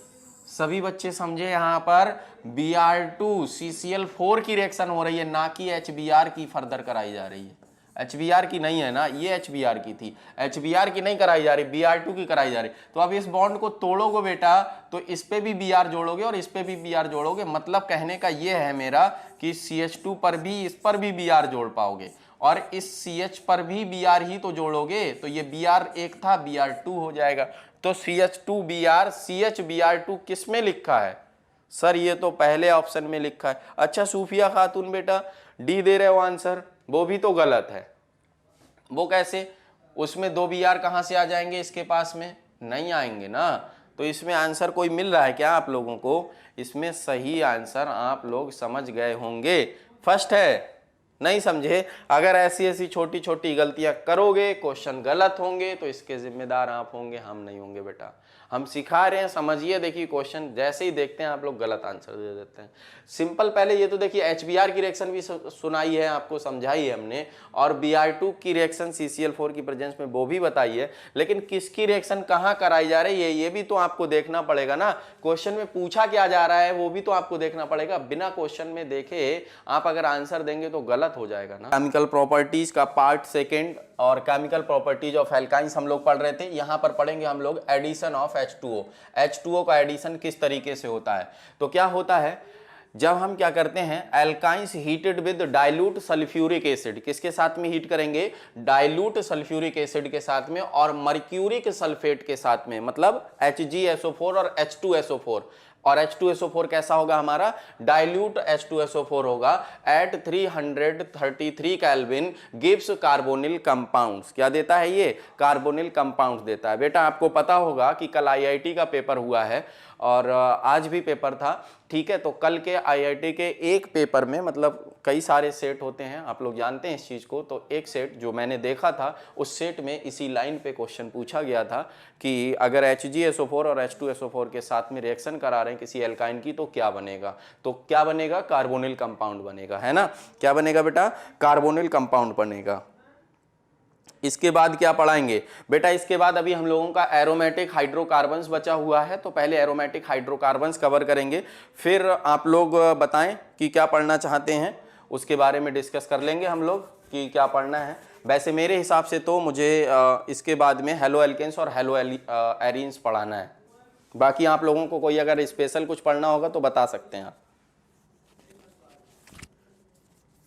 सभी बच्चे समझे, यहाँ पर Br2 CCl4 की रिएक्शन हो रही है, ना कि HBr की फर्दर कराई जा रही है। HBr की नहीं है ना, ये HBr की थी, HBr की नहीं कराई जा रही, Br2 की कराई जा रही। तो अब इस बॉन्ड को तोड़ोगे बेटा तो इस पे भी Br जोड़ोगे और इस पे भी Br जोड़ोगे, मतलब कहने का ये है मेरा कि CH2 पर भी, इस पर भी Br जोड़ पाओगे और इस CH पर भी Br ही तो जोड़ोगे, तो ये Br एक था, Br2 हो जाएगा। तो CH2Br CHBr2 किस में लिखा है सर, ये तो पहले ऑप्शन में लिखा है। अच्छा सूफिया खातून बेटा डी दे रहे हो आंसर, वो भी तो गलत है। वो कैसे, उसमें 2 Br कहां से आ जाएंगे, इसके पास में नहीं आएंगे ना। तो इसमें आंसर कोई मिल रहा है क्या आप लोगों को, इसमें सही आंसर आप लोग समझ गए होंगे, फर्स्ट है। नहीं समझे, अगर ऐसी ऐसी छोटी छोटी गलतियां करोगे, क्वेश्चन गलत होंगे, तो इसके जिम्मेदार आप होंगे, हम नहीं होंगे बेटा। हम सिखा रहे हैं, समझिए, देखिए क्वेश्चन जैसे ही देखते हैं आप लोग गलत आंसर दे देते हैं। सिंपल, पहले ये तो देखिए HBr की रिएक्शन भी सुनाई है आपको, समझाई है हमने, और Br2 की रिएक्शन CCl4 की प्रेजेंस में वो भी बताई है, लेकिन किसकी रिएक्शन कहाँ कराई जा रही है ये भी तो आपको देखना पड़ेगा ना। क्वेश्चन में पूछा क्या जा रहा है वो भी तो आपको देखना पड़ेगा, बिना क्वेश्चन में देखे आप अगर आंसर देंगे तो गलत हो जाएगा ना। केमिकल प्रॉपर्टीज का पार्ट सेकेंड और केमिकल प्रॉपर्टीज ऑफ एल्काइंस हम लोग पढ़ रहे थे, यहाँ पर पढ़ेंगे हम लोग एडिशन ऑफ H2O। H2O का एडिशन किस तरीके से होता है, तो क्या होता है, जब हम क्या करते हैं, alkynes heated with dilute sulphuric acid, किसके साथ में हीट करेंगे, डाइल्यूट सल्फ्यूरिक एसिड के साथ में और मर्क्यूरिक सल्फेट के साथ में, मतलब HgSO4 और H2SO4। और H2SO4 कैसा होगा हमारा, डाइल्यूट H2SO4 होगा at 333 kelvin, gives carbonyl compounds. क्या देता है ये, कार्बोनिल कंपाउंड्स देता है। बेटा आपको पता होगा कि कल IIT का पेपर हुआ है और आज भी पेपर था, ठीक है। तो कल के IIT के एक पेपर में, मतलब कई सारे सेट होते हैं, आप लोग जानते हैं इस चीज़ को, तो एक सेट जो मैंने देखा था, उस सेट में इसी लाइन पे क्वेश्चन पूछा गया था कि अगर HgSO4 और H2SO4 के साथ में रिएक्शन करा रहे हैं किसी एल्काइन की तो क्या बनेगा, तो क्या बनेगा, कार्बोनिल कंपाउंड बनेगा, है ना। क्या बनेगा बेटा, कार्बोनिल कंपाउंड बनेगा। इसके बाद क्या पढ़ाएंगे बेटा, इसके बाद अभी हम लोगों का एरोमेटिक हाइड्रोकार्बन्स बचा हुआ है, तो पहले एरोमेटिक हाइड्रोकार्बन्स कवर करेंगे, फिर आप लोग बताएं कि क्या पढ़ना चाहते हैं, उसके बारे में डिस्कस कर लेंगे हम लोग कि क्या पढ़ना है। वैसे मेरे हिसाब से तो मुझे इसके बाद में हेलो एल्केन्स और हेलो एरीन्स पढ़ाना है, बाकी आप लोगों को कोई अगर स्पेशल कुछ पढ़ना होगा तो बता सकते हैं आप,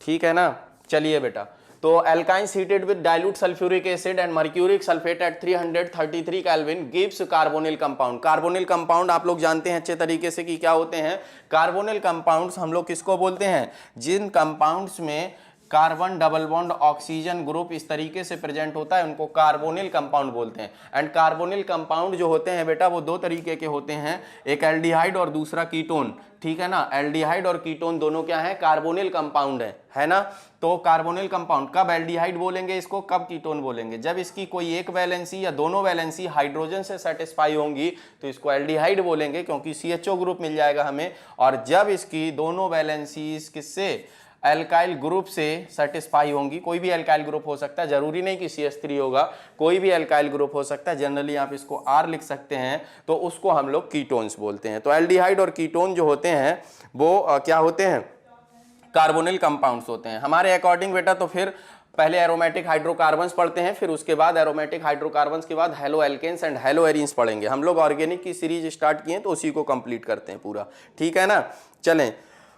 ठीक है ना। चलिए बेटा, तो alkynes heated with dilute sulphuric acid and mercuric sulphate at 333 kelvin gives carbonyl compound. Carbonyl compound आप लोग जानते हैं अच्छे तरीके से कि क्या होते हैं। कार्बोनिल कंपाउंड्स हम लोग किसको बोलते हैं, जिन कंपाउंड्स में carbon double bond oxygen group इस तरीके से प्रेजेंट होता है उनको कार्बोनिल कंपाउंड बोलते हैं। एंड कार्बोनिल कंपाउंड जो होते हैं बेटा वो दो तरीके के होते हैं, एक एल्डिहाइड और दूसरा कीटोन, ठीक है ना। एल्डिहाइड और कीटोन दोनों क्या है, कार्बोनिल कंपाउंड है ना। तो कार्बोनिल कंपाउंड कब एल्डिहाइड बोलेंगे इसको, कब कीटोन बोलेंगे, जब इसकी कोई एक वैलेंसी या दोनों वैलेंसी हाइड्रोजन से सेटिस्फाई होंगी तो इसको एल्डिहाइड बोलेंगे क्योंकि CHO ग्रुप मिल जाएगा हमें। और जब इसकी दोनों वैलेंसीज किससे, एल्काइल ग्रुप से सेटिस्फाई होंगी, कोई भी एल्काइल ग्रुप हो सकता है, जरूरी नहीं कि CH3 होगा, कोई भी एल्काइल ग्रुप हो सकता है, जनरली आप इसको R लिख सकते हैं, तो उसको हम लोग कीटोन्स बोलते हैं। तो एल्डिहाइड और कीटोन जो होते हैं वो क्या होते हैं, कार्बोनिल कंपाउंड्स होते हैं हमारे अकॉर्डिंग बेटा। तो फिर पहले एरोमेटिक हाइड्रोकार्बन्स पढ़ते हैं, फिर उसके बाद एरोमेटिक हाइड्रोकार्बन्स के बाद haloalkanes and haloarenes पढ़ेंगे। हम लोग ऑर्गेनिक की सीरीज स्टार्ट किए तो उसी को कंप्लीट करते हैं पूरा, ठीक है ना। चलें,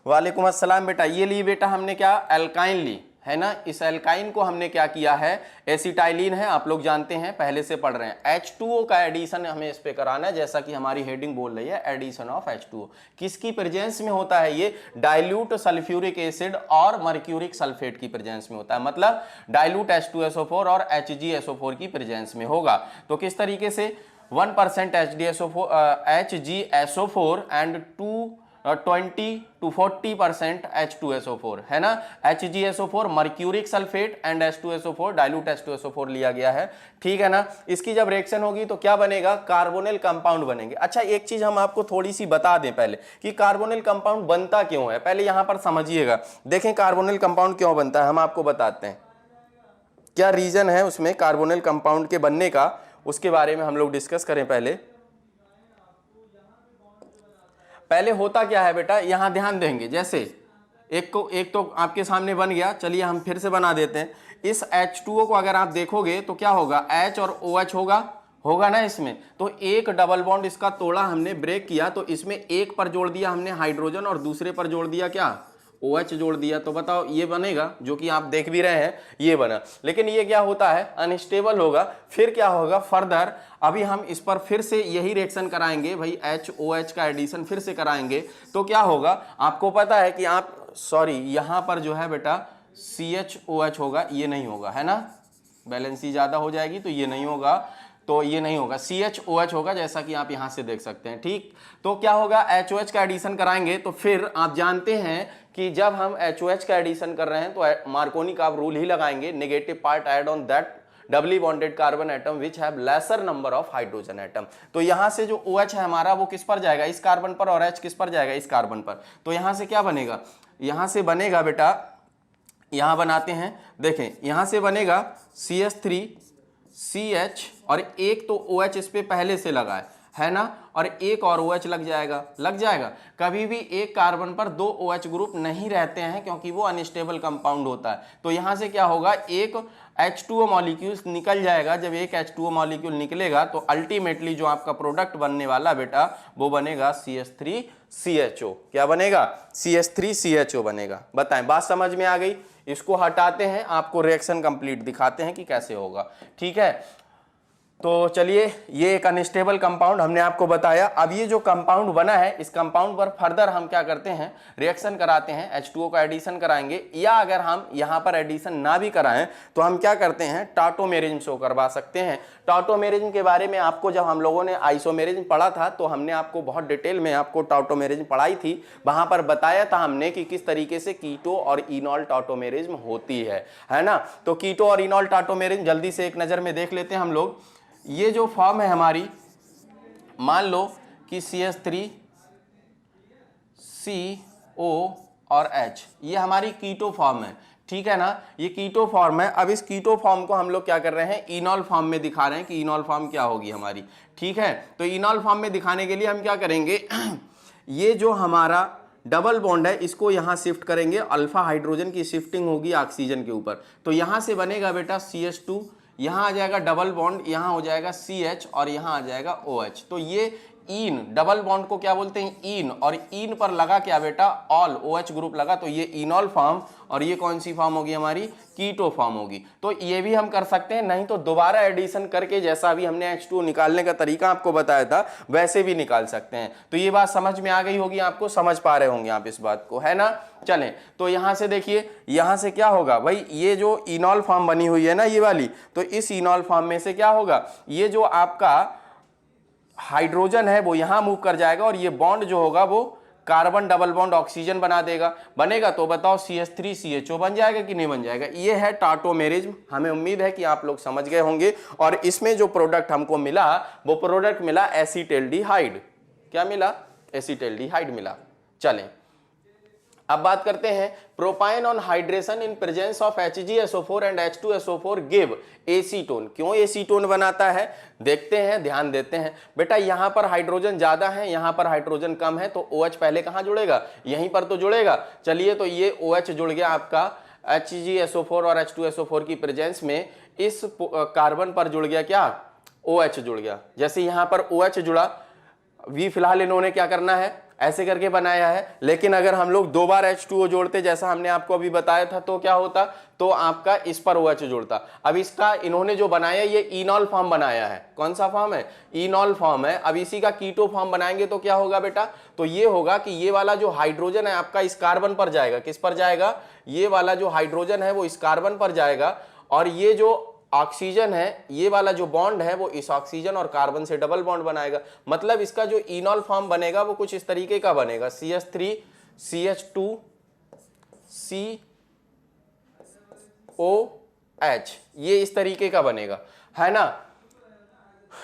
वालेकुम अस्सलाम बेटा। ये ली बेटा हमने क्या, एल्काइन ली है ना। इस एल्काइन को हमने क्या किया है, एसिटाइलिन है, आप लोग जानते हैं पहले से पढ़ रहे हैं। H2O का एडिशन हमें इस पे कराना है, जैसा कि हमारी हेडिंग बोल रही है, एडिशन ऑफ H2O। किसकी प्रेजेंस में होता है ये, डाइल्यूट सल्फ्यूरिक एसिड और मर्क्यूरिक सल्फेट की प्रेजेंस में होता है, मतलब डाइल्यूट H2SO4 और HgSO4 की प्रेजेंस में होगा। तो किस तरीके से, 1% HgSO4 एंड 2 20 to 40% H2SO4 है ना, HgSO4 mercuric sulphate and H2SO4 dilute H2SO4 लिया गया है, ठीक है ना। इसकी जब रिएक्शन होगी तो क्या बनेगा, कार्बोनिल कंपाउंड बनेंगे। अच्छा एक चीज हम आपको थोड़ी सी बता दें पहले कि कार्बोनिल कंपाउंड बनता क्यों है, पहले यहां पर समझिएगा। देखें कार्बोनिल कंपाउंड क्यों बनता है, हम आपको बताते हैं क्या रीजन है उसमें कार्बोनिल कंपाउंड के बनने का, उसके बारे में हम लोग डिस्कस करें। पहले होता क्या है बेटा, यहां ध्यान देंगे, जैसे एक तो आपके सामने बन गया, चलिए हम फिर से बना देते हैं। इस H2O को अगर आप देखोगे तो क्या होगा, H और OH होगा ना इसमें, तो एक डबल बॉन्ड इसका तोड़ा हमने, ब्रेक किया, तो इसमें एक पर जोड़ दिया हमने हाइड्रोजन और दूसरे पर जोड़ दिया क्या, OH जोड़ दिया। तो बताओ ये बनेगा, जो कि आप देख भी रहे हैं ये बना। लेकिन ये क्या होता है, अनस्टेबल होगा। फिर क्या होगा फर्दर, अभी हम इस पर फिर से यही रिएक्शन कराएंगे भाई, HOH का एडिशन फिर से कराएंगे, तो क्या होगा आपको पता है कि आप यहां पर जो है बेटा CHOH होगा, ये नहीं होगा, है ना, बैलेंसी ज्यादा हो जाएगी तो ये नहीं होगा, तो ये नहीं होगा, CHOH होगा, जैसा कि आप यहां से देख सकते हैं, ठीक। तो क्या होगा, HOH का एडिशन कराएंगे, तो फिर आप जानते हैं कि जब हम HOH का एडिशन कर रहे हैं तो मार्कोनी का आप रूल ही लगाएंगे, negative part add on that doubly bonded carbon atom which have laser number of hydrogen atom. तो यहां से जो OH है हमारा वो किस पर जाएगा, इस कार्बन पर, और H किस पर जाएगा, इस कार्बन पर। तो यहां से क्या बनेगा, यहां से बनेगा बेटा, यहां बनाते हैं, देखें यहां से बनेगा CH3 CH और एक तो OH इस पे पहले से लगा है ना, और एक और OH लग जाएगा। कभी भी एक कार्बन पर दो OH ग्रुप नहीं रहते हैं क्योंकि वो अनस्टेबल कंपाउंड होता है। तो यहां से क्या होगा, एक H2O मॉलिक्यूल निकल जाएगा। जब एक H2O मॉलिक्यूल निकलेगा तो अल्टीमेटली जो आपका प्रोडक्ट बनने वाला बेटा वो बनेगा CH3CHO। क्या बनेगा, CH3CHO बनेगा। बताएं बात समझ में आ गई। इसको हटाते हैं, आपको रिएक्शन कंप्लीट दिखाते हैं कि कैसे होगा, ठीक है। तो चलिए, ये एक अनस्टेबल कंपाउंड हमने आपको बताया। अब ये जो कंपाउंड बना है, इस कंपाउंड पर फर्दर हम क्या करते हैं, रिएक्शन कराते हैं, H2O का एडिशन कराएंगे, या अगर हम यहां पर एडिशन ना भी कराएं तो हम क्या करते हैं, टाटोमेरिज्म शो करवा सकते हैं। टाटोमेरिज्म के बारे में आपको जब हम लोगों ने आइसोमेरिज्म पढ़ा था तो हमने आपको बहुत डिटेल में आपको टाटोमेरिज्म पढ़ाई थी। वहां पर बताया था हमने कि किस तरीके से कीटो और इनॉल टाटोमेरिज्म होती है ना। तो कीटो और इनॉल टाटोमेरिज्म जल्दी से एक नजर में देख लेते हैं हम लोग। ये जो फॉर्म है हमारी, मान लो कि CH3 CO और H, ये हमारी कीटो फॉर्म है, ठीक है ना, ये कीटो फॉर्म है। अब इस कीटो फॉर्म को हम लोग क्या कर रहे हैं, इनॉल फॉर्म में दिखा रहे हैं कि इनॉल फॉर्म क्या होगी हमारी, ठीक है। तो इनॉल फॉर्म में दिखाने के लिए हम क्या करेंगे, ये जो हमारा डबल बॉन्ड है इसको यहां शिफ्ट करेंगे, अल्फा हाइड्रोजन की शिफ्टिंग होगी ऑक्सीजन के ऊपर। तो यहां से बनेगा बेटा CH2, यहां आ जाएगा डबल बॉन्ड, यहां हो जाएगा CH और यहां आ जाएगा OH। तो ये इन डबल बॉन्ड को क्या बोलते हैं, इन, और इन पर लगा क्या बेटा, ऑल, OH ग्रुप लगा, तो ये इनॉल फॉर्म, और ये कौन सी फॉर्म होगी हमारी, कीटो फॉर्म होगी। तो ये भी हम कर सकते हैं, नहीं तो दोबारा एडिशन करके, जैसा अभी हमने H2O निकालने का तरीका आपको बताया था वैसे भी निकाल सकते हैं। तो ये बात समझ में आ गई होगी आपको, समझ पा रहे होंगे आप इस बात को, है ना। चलें, तो यहां से देखिए, यहां से क्या होगा भाई, ये जो इनॉल फॉर्म बनी हुई है ना ये वाली, तो इस इनॉल फॉर्म में से क्या होगा, ये जो आपका हाइड्रोजन है वो यहां मूव कर जाएगा, और ये बॉन्ड जो होगा वो कार्बन डबल बॉन्ड ऑक्सीजन बनेगा। तो बताओ CH3CHO बन जाएगा कि नहीं बन जाएगा। ये है टाटोमेरिज्म। हमें उम्मीद है कि आप लोग समझ गए होंगे। और इसमें जो प्रोडक्ट हमको मिला वो प्रोडक्ट मिला एसीटल्डिहाइड। क्या मिला, एसीटल्डिहाइड मिला। चलें, अब बात करते हैं propyne on hydration in presence of HgSO4 and H2SO4 give acetone. क्यों एसीटोन बनाता है, देखते हैं, ध्यान देते हैं। बेटा यहां पर हाइड्रोजन ज्यादा है, यहां पर हाइड्रोजन कम है, तो OH पहले कहां जुड़ेगा, यहीं पर तो जुड़ेगा। चलिए, तो ये OH जुड़ गया आपका HgSO4 और H2SO4 की प्रेजेंस में, इस कार्बन पर जुड़ गया क्या, OH जुड़ गया। जैसे यहां पर OH जुड़ा, भी फिलहाल इन्होंने क्या करना है, ऐसे करके बनाया है। लेकिन अगर हम लोग दो बार H2O जोड़ते, जैसा हमने आपको अभी बताया था, तो क्या होता, तो आपका इस पर OH जुड़ता। अब इसका इन्होंने जो बनाया ये इनॉल फॉर्म बनाया है। कौन सा फॉर्म है, इनॉल फॉर्म है। अब इसी का कीटो फॉर्म बनाएंगे तो क्या होगा बेटा, तो ये होगा कि ये वाला जो हाइड्रोजन है आपका इस कार्बन पर जाएगा। किस पर जाएगा, ये वाला जो हाइड्रोजन है वो इस कार्बन पर जाएगा, और ये जो ऑक्सीजन है, ये वाला जो बॉन्ड है वो इस ऑक्सीजन और कार्बन से डबल बॉन्ड बनाएगा, मतलब इसका जो इनॉल फॉर्म बनेगा वो कुछ इस तरीके का बनेगा, CH3 CH2 COH, ये इस तरीके का बनेगा, है ना।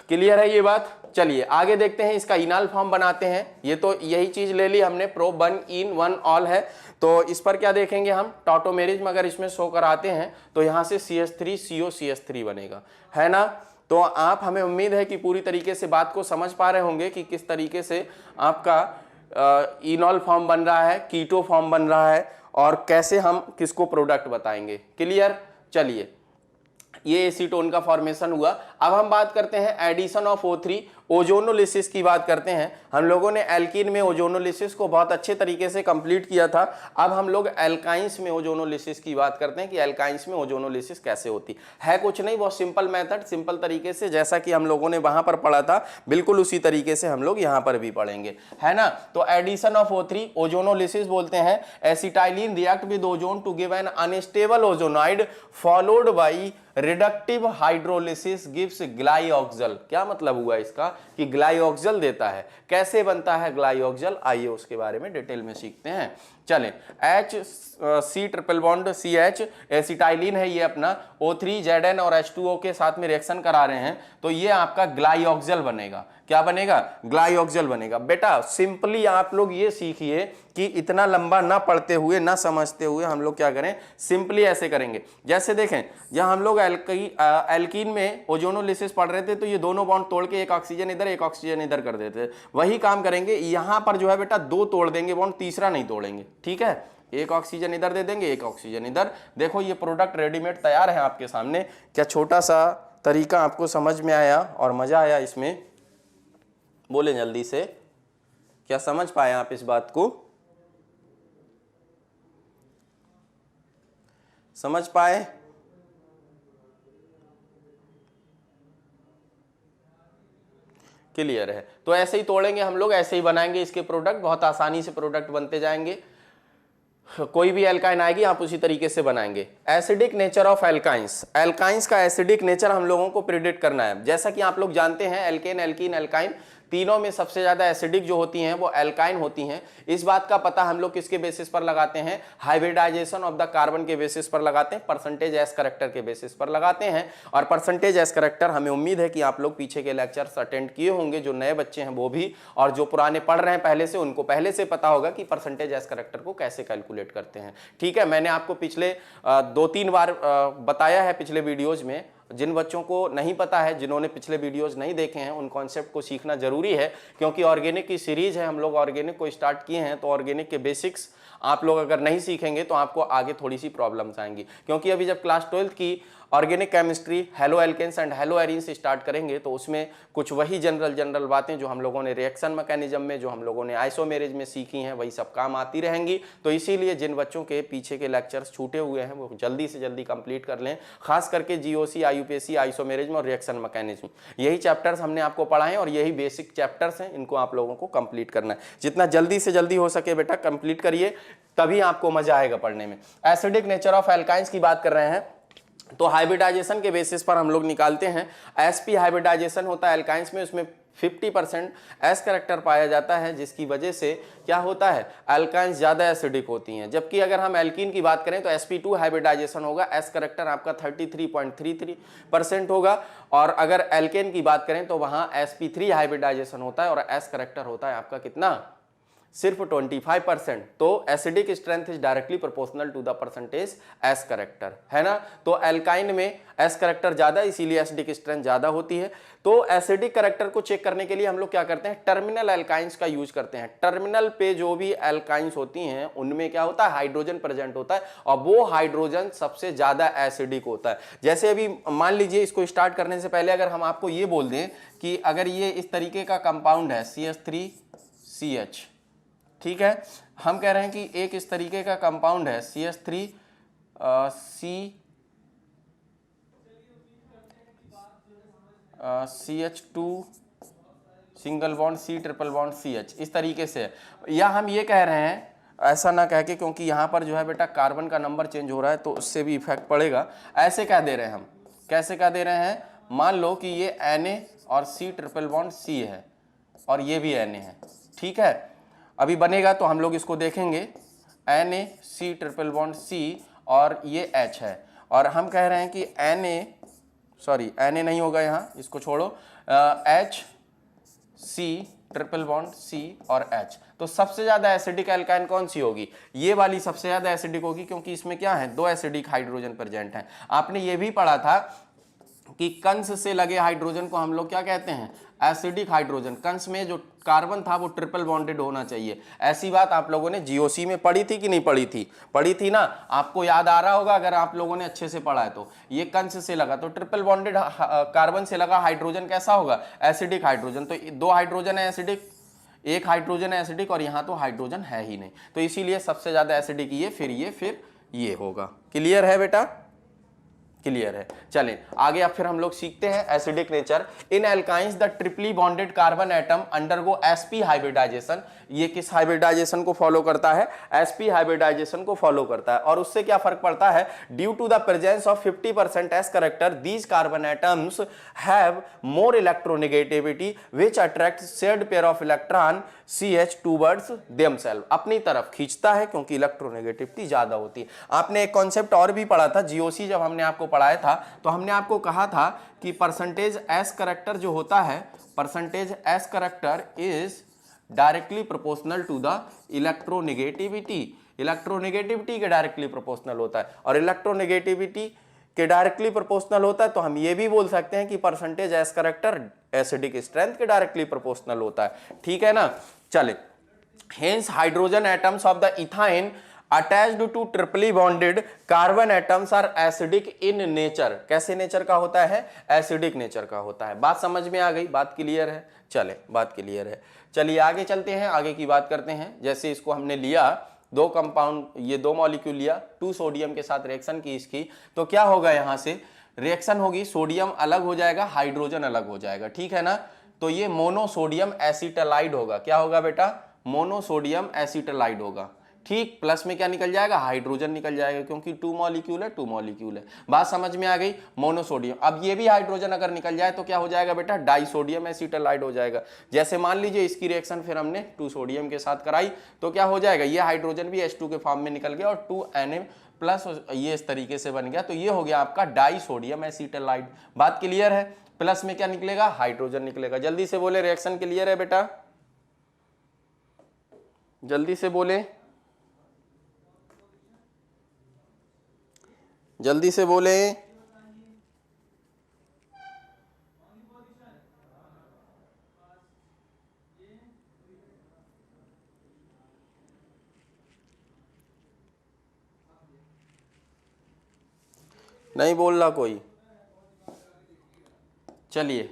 क्लियर है ये बात। चलिए आगे देखते हैं, इसका इनॉल फॉर्म बनाते हैं। ये तो यही चीज ले ली हमने, प्रो 1 इन 1 ऑल है, तो इस पर क्या देखेंगे हम, टॉटोमेरिज्म अगर इसमें शो कराते हैं तो यहां से CH3 COCH3 बनेगा, है ना। तो आप, हमें उम्मीद है कि पूरी तरीके से बात को समझ पा रहे होंगे कि किस तरीके से आपका इनॉल फॉर्म बन रहा है, कीटो फॉर्म बन रहा है, और कैसे हम किसको प्रोडक्ट बताएंगे। क्लियर। चलिए ये एसीटोन का फॉर्मेशन हुआ। अब हम बात करते हैं एडिशन ऑफ O3, ओजोनोलिसिस की बात करते हैं। हम लोगों ने एल्कीन में ओजोनोलिसिस को बहुत अच्छे तरीके से कंप्लीट किया था। अब हम लोग एल्काइंस में ओजोनोलिसिस की बात करते हैं कि एल्काइंस में ओजोनोलिसिस कैसे होती है। कुछ नहीं, बहुत सिंपल मेथड, सिंपल तरीके से, जैसा कि हम लोगों ने वहां पर पढ़ा था बिल्कुल उसी तरीके से हम लोग यहां पर भी पढ़ेंगे, है ना। तो एडिशन ऑफ O3 ओजोनोलिसिस बोलते हैं। Acetylene react with ozone to give an unstable ozonide followed by reductive hydrolysis gives glyoxal. क्या मतलब हुआ इसका, कि ग्लाइऑक्सल देता है। कैसे बनता है ग्लाइऑक्सल, आइए उसके बारे में डिटेल में सीखते हैं। चलें, HC triple bond CH acetylene है ये अपना, O3 ZN और H2O के साथ में रिएक्शन करा रहे हैं, तो ये आपका ग्लाइऑक्सल बनेगा। क्या बनेगा, ग्लाइऑक्सल बनेगा। बेटा सिंपली आप लोग ये सीखिए कि इतना लंबा ना पढ़ते हुए, ना समझते हुए हम लोग क्या करें, सिंपली ऐसे करेंगे। जैसे देखें, जहां हम लोग एल्कीन में ओजोनोलिसिस पढ़ रहे थे, तो ये दोनों बॉन्ड तोड़ के एक ऑक्सीजन इधर एक ऑक्सीजन इधर कर देते थे। वही काम करेंगे यहां पर, जो है बेटा दो तोड़ देंगे बॉन्ड, तीसरा नहीं तोड़ेंगे, ठीक है। एक ऑक्सीजन इधर दे देंगे, एक ऑक्सीजन इधर। देखो ये प्रोडक्ट रेडीमेड तैयार है आपके सामने। क्या छोटा सा तरीका आपको समझ में आया और मजा आया इसमें, बोले जल्दी से, क्या समझ पाए आप इस बात को, समझ पाए। क्लियर है। तो ऐसे ही तोड़ेंगे हम लोग, ऐसे ही बनाएंगे इसके प्रोडक्ट, बहुत आसानी से प्रोडक्ट बनते जाएंगे। कोई भी एल्काइन आएगी आप उसी तरीके से बनाएंगे। Acidic nature of alkynes, alkynes का एसिडिक नेचर हम लोगों को प्रिडिक्ट करना है। जैसा कि आप लोग जानते हैं, एल्केन, एल्कीन, एल्काइन तीनों में सबसे ज्यादा एसिडिक जो होती हैं वो एल्काइन होती हैं। इस बात का पता हम लोग किसके बेसिस पर लगाते हैं, हाइब्रिडाइजेशन ऑफ द कार्बन के बेसिस पर लगाते हैं, परसेंटेज एस करेक्टर के बेसिस पर लगाते हैं। और परसेंटेज एस करेक्टर हमें उम्मीद है कि आप लोग पीछे के लेक्चर्स अटेंड किए होंगे, जो नए बच्चे हैं वो भी, और जो पुराने पढ़ रहे हैं पहले से, उनको पहले से पता होगा कि परसेंटेज एस करेक्टर को कैसे कैलकुलेट करते हैं, ठीक है। मैंने आपको पिछले 2-3 बार बताया है पिछले वीडियोज में। जिन बच्चों को नहीं पता है, जिन्होंने पिछले वीडियोस नहीं देखे हैं, उन कॉन्सेप्ट को सीखना जरूरी है, क्योंकि ऑर्गेनिक की सीरीज है, हम लोग ऑर्गेनिक को स्टार्ट किए हैं। तो ऑर्गेनिक के बेसिक्स आप लोग अगर नहीं सीखेंगे तो आपको आगे थोड़ी सी प्रॉब्लम्स आएंगी, क्योंकि अभी जब क्लास 12th की organic chemistry haloalkanes and haloarenes start करेंगे, तो उसमें कुछ वही जनरल बातें जो हम लोगों ने रिएक्शन मैकेनिज्म में, जो हम लोगों ने आइसोमेरेज में सीखी हैं, वही सब काम आती रहेंगी। तो इसीलिए जिन बच्चों के पीछे के लेक्चर्स छूटे हुए हैं वो जल्दी से जल्दी कंप्लीट कर लें, खास करके जीओसी, आईयूपीएसी, आइसोमेरिज्म और रिएक्शन मैकेनिज्म, यही चैप्टर्स हमने आपको पढ़ाए और यही बेसिक चैप्टर्स हैं, इनको आप लोगों को कंप्लीट करना है। जितना जल्दी से जल्दी हो सके बेटा कंप्लीट करिए, तभी आपको मजा आएगा पढ़ने में। एसिडिक नेचर ऑफ एल्काइंस की बात कर रहे हैं, तो हाइब्रिडाइजेशन के बेसिस पर हम लोग निकालते हैं। sp हाइब्रिडाइजेशन होता है एल्काइंस में, उसमें 50% एस करेक्टर पाया जाता है, जिसकी वजह से क्या होता है, एल्काइंस ज्यादा एसिडिक होती हैं। जबकि अगर हम एल्कीन की बात करें तो sp2 हाइब्रिडाइजेशन होगा, एस करेक्टर आपका 33.33% होगा। और अगर एल्केन की बात करें तो वहां sp3 हाइब्रिडाइजेशन होता है और एस करेक्टर होता है आपका कितना, सिर्फ 25%। तो acidic strength is directly proportional to the percentage S character, है ना। तो एल्काइन में एस करेक्टर ज्यादा, इसीलिए एसिडिक स्ट्रेंथ ज्यादा होती है। तो एसिडिक करेक्टर को चेक करने के लिए हम लोग क्या करते हैं, टर्मिनल एल्काइंस का यूज करते हैं। टर्मिनल पे जो भी एल्काइंस होती हैं उनमें क्या होता है, हाइड्रोजन प्रेजेंट होता है, और वो हाइड्रोजन सबसे ज्यादा एसिडिक होता है। जैसे अभी मान लीजिए, इसको स्टार्ट करने से पहले अगर हम आपको ये बोल दें कि अगर ये इस तरीके का कंपाउंड है CH3CH, ठीक है, हम कह रहे हैं कि एक इस तरीके का कंपाउंड है CH3 CH2 single bond C triple bond CH, इस तरीके से। या हम ये कह रहे हैं, ऐसा ना कह के, क्योंकि यहाँ पर जो है बेटा कार्बन का नंबर चेंज हो रहा है तो उससे भी इफेक्ट पड़ेगा, ऐसे कह दे रहे हैं हम कैसे का दे रहे हैं, मान लो कि ये Na और C ट्रिपल बॉन्ड C है और ये भी Na है, ठीक है। अभी बनेगा तो हम लोग इसको देखेंगे, Na C triple bond C और ये H है, और हम कह रहे हैं कि Na नहीं होगा यहाँ, इसको छोड़ो, H C triple bond C और H। तो सबसे ज्यादा एसिडिक एल्काइन कौन सी होगी, ये वाली सबसे ज्यादा एसिडिक होगी, क्योंकि इसमें क्या है, 2 एसिडिक हाइड्रोजन प्रेजेंट हैं। आपने ये भी पढ़ा था कि कंस से लगे हाइड्रोजन को हम लोग क्या कहते हैं, एसिडिक हाइड्रोजन। कंस में जो कार्बन था वो ट्रिपल बॉन्डेड होना चाहिए। ऐसी बात आप लोगों ने जीओसी में पढ़ी थी कि नहीं पढ़ी थी, पढ़ी थी ना, आपको याद आ रहा होगा अगर आप लोगों ने अच्छे से पढ़ा है तो। ये कंस से लगा तो ट्रिपल बॉन्डेड कार्बन से लगा हाइड्रोजन कैसा होगा, एसिडिक हाइड्रोजन। तो 2 हाइड्रोजन है एसिडिक, 1 हाइड्रोजन है एसिडिक, और यहाँ तो हाइड्रोजन है ही नहीं, तो इसीलिए सबसे ज्यादा एसिडिक ये, फिर ये होगा। क्लियर है बेटा, क्लियर है। चलें आगे, अब फिर हम लोग सीखते हैं acidic nature. In alkynes the triply bonded carbon atom undergo sp hybridization. ये किस हाइब्रिडाइजेशन को फॉलो करता है, sp हाइब्रिडाइजेशन को फॉलो करता है। और उससे क्या फर्क पड़ता है, due to the presence of 50% s character these carbon atoms have more electronegativity which attract shared pair of electron CH towards themself. अपनी तरफ खींचता है क्योंकि इलेक्ट्रोनेगेटिविटी ज्यादा होती है। आपने एक कॉन्सेप्ट और भी पढ़ा था जीओसी, जब हमने आपको पढ़ाया था तो हमने आपको कहा था कि परसेंटेज एस करेक्टर जो होता है, percentage S character is directly proportional to the electronegativity. Electronegativity के डायरेक्टली प्रोपोर्शनल होता है, और इलेक्ट्रोनेगेटिविटी के डायरेक्टली प्रोपोर्शनल होता है तो हम ये भी बोल सकते हैं कि percentage S character acidic strength के डायरेक्टली प्रोपोर्शनल होता है, ठीक है ना। चले, hence hydrogen atoms of the ethyne attached to triply bonded carbon atoms are acidic in nature. कैसे नेचर का होता है, एसिडिक नेचर का होता है। बात समझ में आ गई, बात क्लियर है। चले, बात क्लियर है। चलिए आगे चलते हैं, आगे की बात करते हैं। जैसे इसको हमने लिया, 2 कंपाउंड, ये 2 मॉलिक्यूल लिया, 2 सोडियम के साथ रिएक्शन की इसकी, तो क्या होगा, यहां से रिएक्शन होगी, सोडियम अलग हो जाएगा, हाइड्रोजन अलग हो जाएगा, ठीक है ना। तो ये मोनोसोडियम एसिटालाइड होगा। क्या होगा बेटा, मोनोसोडियम एसिटालाइड होगा, ठीक। प्लस में क्या निकल जाएगा, हाइड्रोजन निकल जाएगा, क्योंकि 2 मॉलिक्यूल है, 2 मॉलिक्यूल है। बात समझ में आ गई, मोनोसोडियम। अब ये भी हाइड्रोजन अगर निकल जाए तो क्या हो जाएगा बेटा, डाइसोडियम एसिटालाइड हो जाएगा। जैसे मान लीजिए इसकी रिएक्शन फिर हमने 2 सोडियम के साथ कराई तो क्या हो जाएगा, ये हाइड्रोजन भी H2 के फॉर्म में निकल गया और 2 Na प्लस ये इस तरीके से बन गया, तो ये हो गया आपका डाइसोडियम एसिटालाइड। बात क्लियर है। प्लस में क्या निकलेगा, हाइड्रोजन निकलेगा। जल्दी से बोले, रिएक्शन क्लियर है बेटा, जल्दी से बोले, जल्दी से बोले। नहीं बोल रहा कोई। चलिए,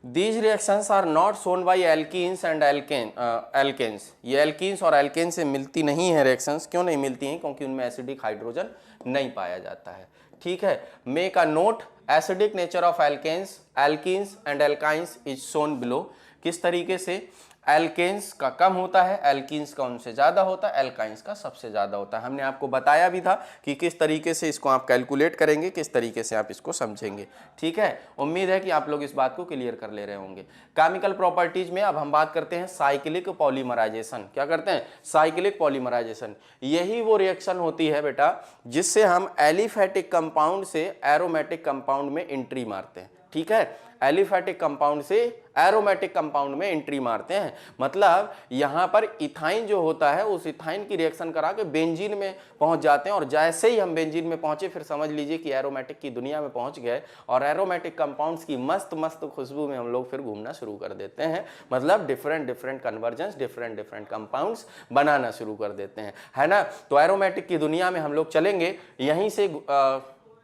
these reactions are not shown by alkenes and alkanes. ये एल्कीन्स और एल्केन से मिलती नहीं है रिएक्शंस। क्यों नहीं मिलती हैं, क्योंकि उनमें एसिडिक हाइड्रोजन नहीं पाया जाता है, ठीक है। Make a note, acidic nature of alkanes, alkenes and alkynes is shown below. किस तरीके से, एल्केन्स का कम होता है, एल्कीन्स का उनसे ज्यादा होता है, एल्काइंस का सबसे ज्यादा होता है। हमने आपको बताया भी था कि किस तरीके से इसको आप कैलकुलेट करेंगे, किस तरीके से आप इसको समझेंगे, ठीक है। उम्मीद है कि आप लोग इस बात को क्लियर कर ले रहे होंगे। केमिकल प्रॉपर्टीज में अब हम बात करते हैं साइक्लिक पॉलीमराइजेशन। क्या करते हैं, साइक्लिक पॉलीमराइजेशन। यही वो रिएक्शन होती है बेटा जिससे हम एलिफेटिक कंपाउंड से एरोमेटिक कंपाउंड में एंट्री मारते हैं, ठीक है। एलिफेटिक कंपाउंड से एरोमेटिक कंपाउंड में एंट्री मारते हैं। मतलब यहां पर इथाइन जो होता है, उस इथाइन की रिएक्शन करा के बेंजीन में पहुंच जाते हैं, और जैसे ही हम बेंजीन में पहुंचे फिर समझ लीजिए कि एरोमेटिक की दुनिया में पहुंच गए, और एरोमेटिक कंपाउंड्स की मस्त मस्त खुशबू में हम लोग फिर घूमना शुरू कर देते हैं। मतलब different different convergence, different different compounds बनाना शुरू कर देते हैं, है ना। तो एरोमेटिक की दुनिया में हम लोग चलेंगे, यहीं से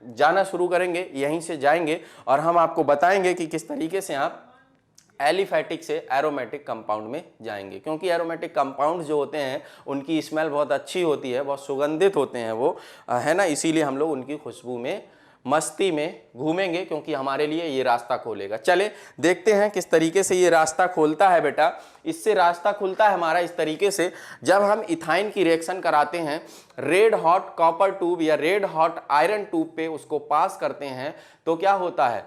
जाना शुरू करेंगे, यहीं से जाएंगे, और हम आपको बताएंगे कि किस तरीके से आप एलिफेटिक से एरोमेटिक कंपाउंड में जाएंगे। क्योंकि एरोमेटिक कंपाउंड जो होते हैं उनकी स्मेल बहुत अच्छी होती है, बहुत सुगंधित होते हैं वो, है ना, इसीलिए हम लोग उनकी खुशबू में मस्ती में घूमेंगे, क्योंकि हमारे लिए ये रास्ता खोलेगा। चले देखते हैं किस तरीके से ये रास्ता खोलता है बेटा। इससे रास्ता खुलता है हमारा इस तरीके से, जब हम इथाइन की रिएक्शन कराते हैं रेड हॉट कॉपर ट्यूब या रेड हॉट आयरन ट्यूब पे, उसको पास करते हैं, तो क्या होता है,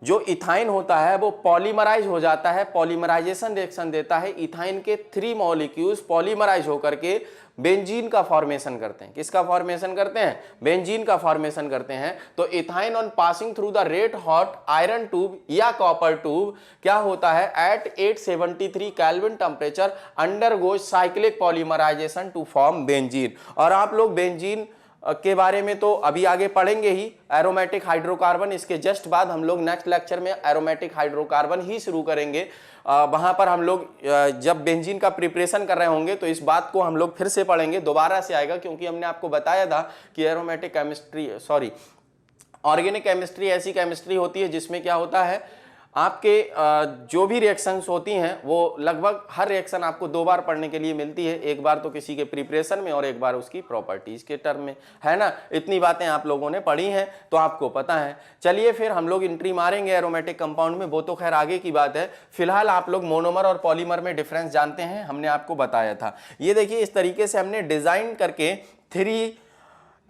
जो इथाइन होता है वो पॉलीमराइज हो जाता है, पॉलीमराइजेशन रिएक्शन देता है। इथाइन के 3 मॉलिक्यूल्स पॉलीमराइज होकर के बेंजीन का फॉर्मेशन करते हैं। किसका फॉर्मेशन करते हैं? बेंजीन का फॉर्मेशन करते हैं। तो ethyne on passing through the red hot iron tube या कॉपर ट्यूब क्या होता है, at 873 kelvin temperature undergoes cyclic polymerisation to form benzene. और आप लोग बेंजीन के बारे में तो अभी आगे पढ़ेंगे ही, एरोमेटिक हाइड्रोकार्बन। इसके जस्ट बाद हम लोग नेक्स्ट लेक्चर में एरोमेटिक हाइड्रोकार्बन ही शुरू करेंगे। वहां पर हम लोग जब बेंजीन का प्रिपरेशन कर रहे होंगे तो इस बात को हम लोग फिर से पढ़ेंगे, दोबारा से आएगा, क्योंकि हमने आपको बताया था कि एरोमेटिक केमिस्ट्री ऑर्गेनिक केमिस्ट्री ऐसी केमिस्ट्री होती है जिसमें क्या होता है, आपके जो भी रिएक्शंस होती हैं वो लगभग हर रिएक्शन आपको 2 बार पढ़ने के लिए मिलती है, एक बार तो किसी के प्रिपरेशन में और एक बार उसकी प्रॉपर्टीज के टर्म में, है ना। इतनी बातें आप लोगों ने पढ़ी हैं तो आपको पता है। चलिए फिर हम लोग एंट्री मारेंगे एरोमेटिक कंपाउंड में, वो तो खैर आगे की बात है। फिलहाल आप लोग मोनोमर और पॉलीमर में डिफरेंस जानते हैं, हमने आपको बताया था। ये देखिए इस तरीके से हमने डिजाइन करके 3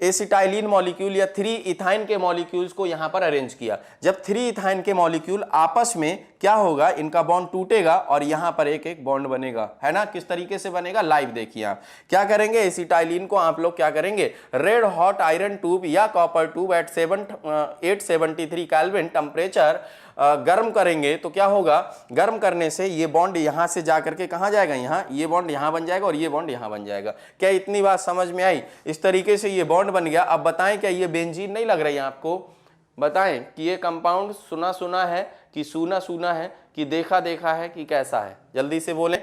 एसिटाइलिन मॉलिक्यूल या 3 इथाइन के मॉलिक्यूल्स को यहां पर अरेंज किया। जब 3 इथाइन के मॉलिक्यूल आपस में क्या होगा, इनका बॉन्ड टूटेगा और यहां पर एक एक बॉन्ड बनेगा, है ना। किस तरीके से बनेगा, लाइव देखिए आप। क्या करेंगे, एसिटाइलिन को आप लोग क्या करेंगे, रेड हॉट आयरन ट्यूब या copper tube at 873 kelvin temperature गर्म करेंगे। तो क्या होगा, गर्म करने से ये बॉन्ड यहां से जाकर के कहां जाएगा, यहां, ये बॉन्ड यहां बन जाएगा और ये बॉन्ड यहां बन जाएगा। क्या इतनी बात समझ में आई? इस तरीके से ये बॉन्ड बन गया। अब बताएं क्या ये बेंजीन नहीं लग रही है आपको? बताएं कि ये कंपाउंड सुना सुना है कि सूना सूना है कि देखा देखा है कि कैसा है, जल्दी से बोलें।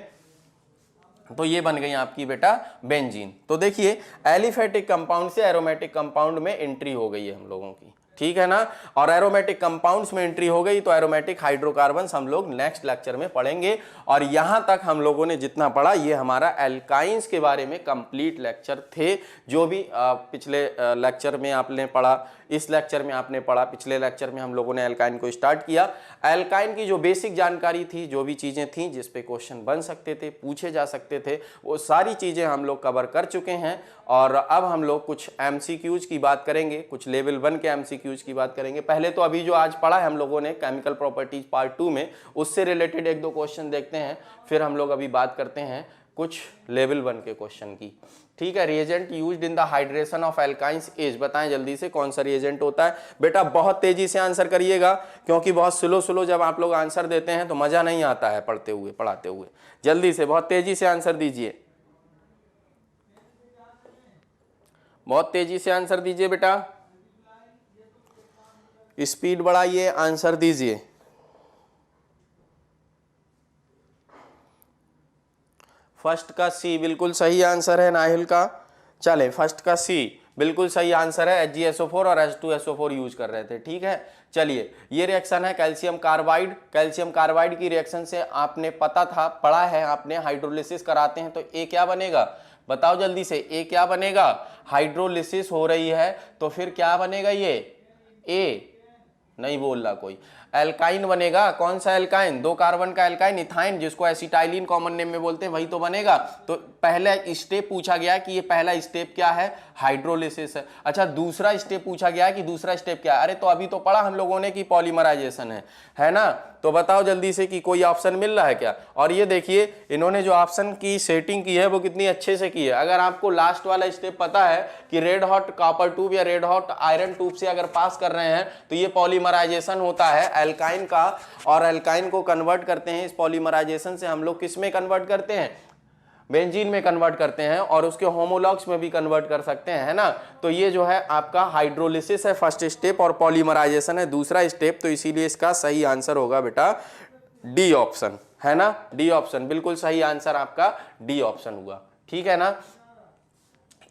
तो ये बन गई आपकी बेटा बेंजीन। तो देखिए एलिफेटिक कंपाउंड से एरोमेटिक कंपाउंड में एंट्री हो गई है हम लोगों की, ठीक है ना। और एरोमेटिक कंपाउंड्स में एंट्री हो गई तो एरोमेटिक हाइड्रोकार्बन्स हम लोग नेक्स्ट लेक्चर में पढ़ेंगे। और यहां तक हम लोगों ने जितना पढ़ा ये हमारा एल्काइंस के बारे में कंप्लीट लेक्चर थे। जो भी पिछले लेक्चर में आपने पढ़ा, इस लेक्चर में आपने पढ़ा, पिछले लेक्चर में हम लोगों ने एल्काइन को स्टार्ट किया। एल्काइन की जो बेसिक जानकारी थी, जो भी चीजें थी जिस पे क्वेश्चन बन सकते थे, पूछे जा सकते थे, वो सारी चीजें हम लोग कवर कर चुके हैं। और अब हम लोग कुछ एमसीक्यूज की बात करेंगे, कुछ लेवल 1 के एमसीक्यूज की बात करेंगे। पहले तो अभी जो आज पढ़ा है हम लोगों ने केमिकल प्रॉपर्टीज पार्ट 2 में, उससे रिलेटेड 1-2 क्वेश्चन देखते हैं, फिर हम लोग अभी बात करते हैं कुछ लेवल 1 के क्वेश्चन की, ठीक है। Reagent used in the hydration of alkynes is, बताएं जल्दी से कौन सा रिएजेंट होता है। बेटा बहुत तेजी से आंसर करिएगा, क्योंकि बहुत स्लो जब आप लोग आंसर देते हैं तो मजा नहीं आता है पढ़ते हुए पढ़ाते हुए। जल्दी से बहुत तेजी से आंसर दीजिए, बहुत तेजी से आंसर दीजिए बेटा, स्पीड बढ़ाइए, आंसर दीजिए। फर्स्ट का सी बिल्कुल सही आंसर है नाहिल का। चले फर्स्ट का सी बिल्कुल सही आंसर है। HgSO4 और H2SO4 यूज कर रहे थे, ठीक है। चलिए ये रिएक्शन है कैल्शियम कार्बाइड। कैल्शियम कार्बाइड की रिएक्शन से आपने पता था, पढ़ा है आपने, हाइड्रोलिसिस कराते हैं तो ए क्या बनेगा, बताओ जल्दी से, ए क्या बनेगा, हाइड्रोलिसिस हो रही है तो फिर क्या बनेगा, ये ए नहीं बोल रहा कोई, एल्काइन बनेगा। कौन सा एल्काइन, 2 कार्बन का एल्काइन, इथाइन, जिसको एसिटाइलिन कॉमन नेम में बोलते हैं, वही तो बनेगा। तो पहला स्टेप पूछा गया कि ये पहला स्टेप क्या है, हाइड्रोलिसिस है। अच्छा दूसरा स्टेप पूछा गया है कि दूसरा स्टेप क्या है, अरे तो अभी तो पढ़ा हम लोगों ने कि पॉलीमराइजेशन है ना। तो बताओ जल्दी से कि कोई ऑप्शन मिल रहा है क्या। और ये देखिए इन्होंने जो ऑप्शन की सेटिंग की है वो कितनी अच्छे से की है। अगर आपको लास्ट वाला स्टेप पता है कि रेड हॉट कॉपर ट्यूब या रेड हॉट आयरन ट्यूब से अगर पास कर रहे हैं तो ये पॉलीमराइजेशन होता है एल्काइन का, और एल्काइन को कन्वर्ट करते हैं। इस पॉलीमराइजेशन से हम लोग किस में कन्वर्ट करते हैं, बेंजीन में कन्वर्ट करते हैं, और उसके होमोलॉग्स में भी कन्वर्ट कर सकते हैं, है ना। तो ये जो है आपका हाइड्रोलिसिस है फर्स्ट स्टेप, और पॉलीमराइजेशन है दूसरा स्टेप। तो इसीलिए इसका सही आंसर होगा बेटा डी ऑप्शन, है ना। डी ऑप्शन बिल्कुल सही आंसर आपका डी ऑप्शन हुआ, ठीक है ना।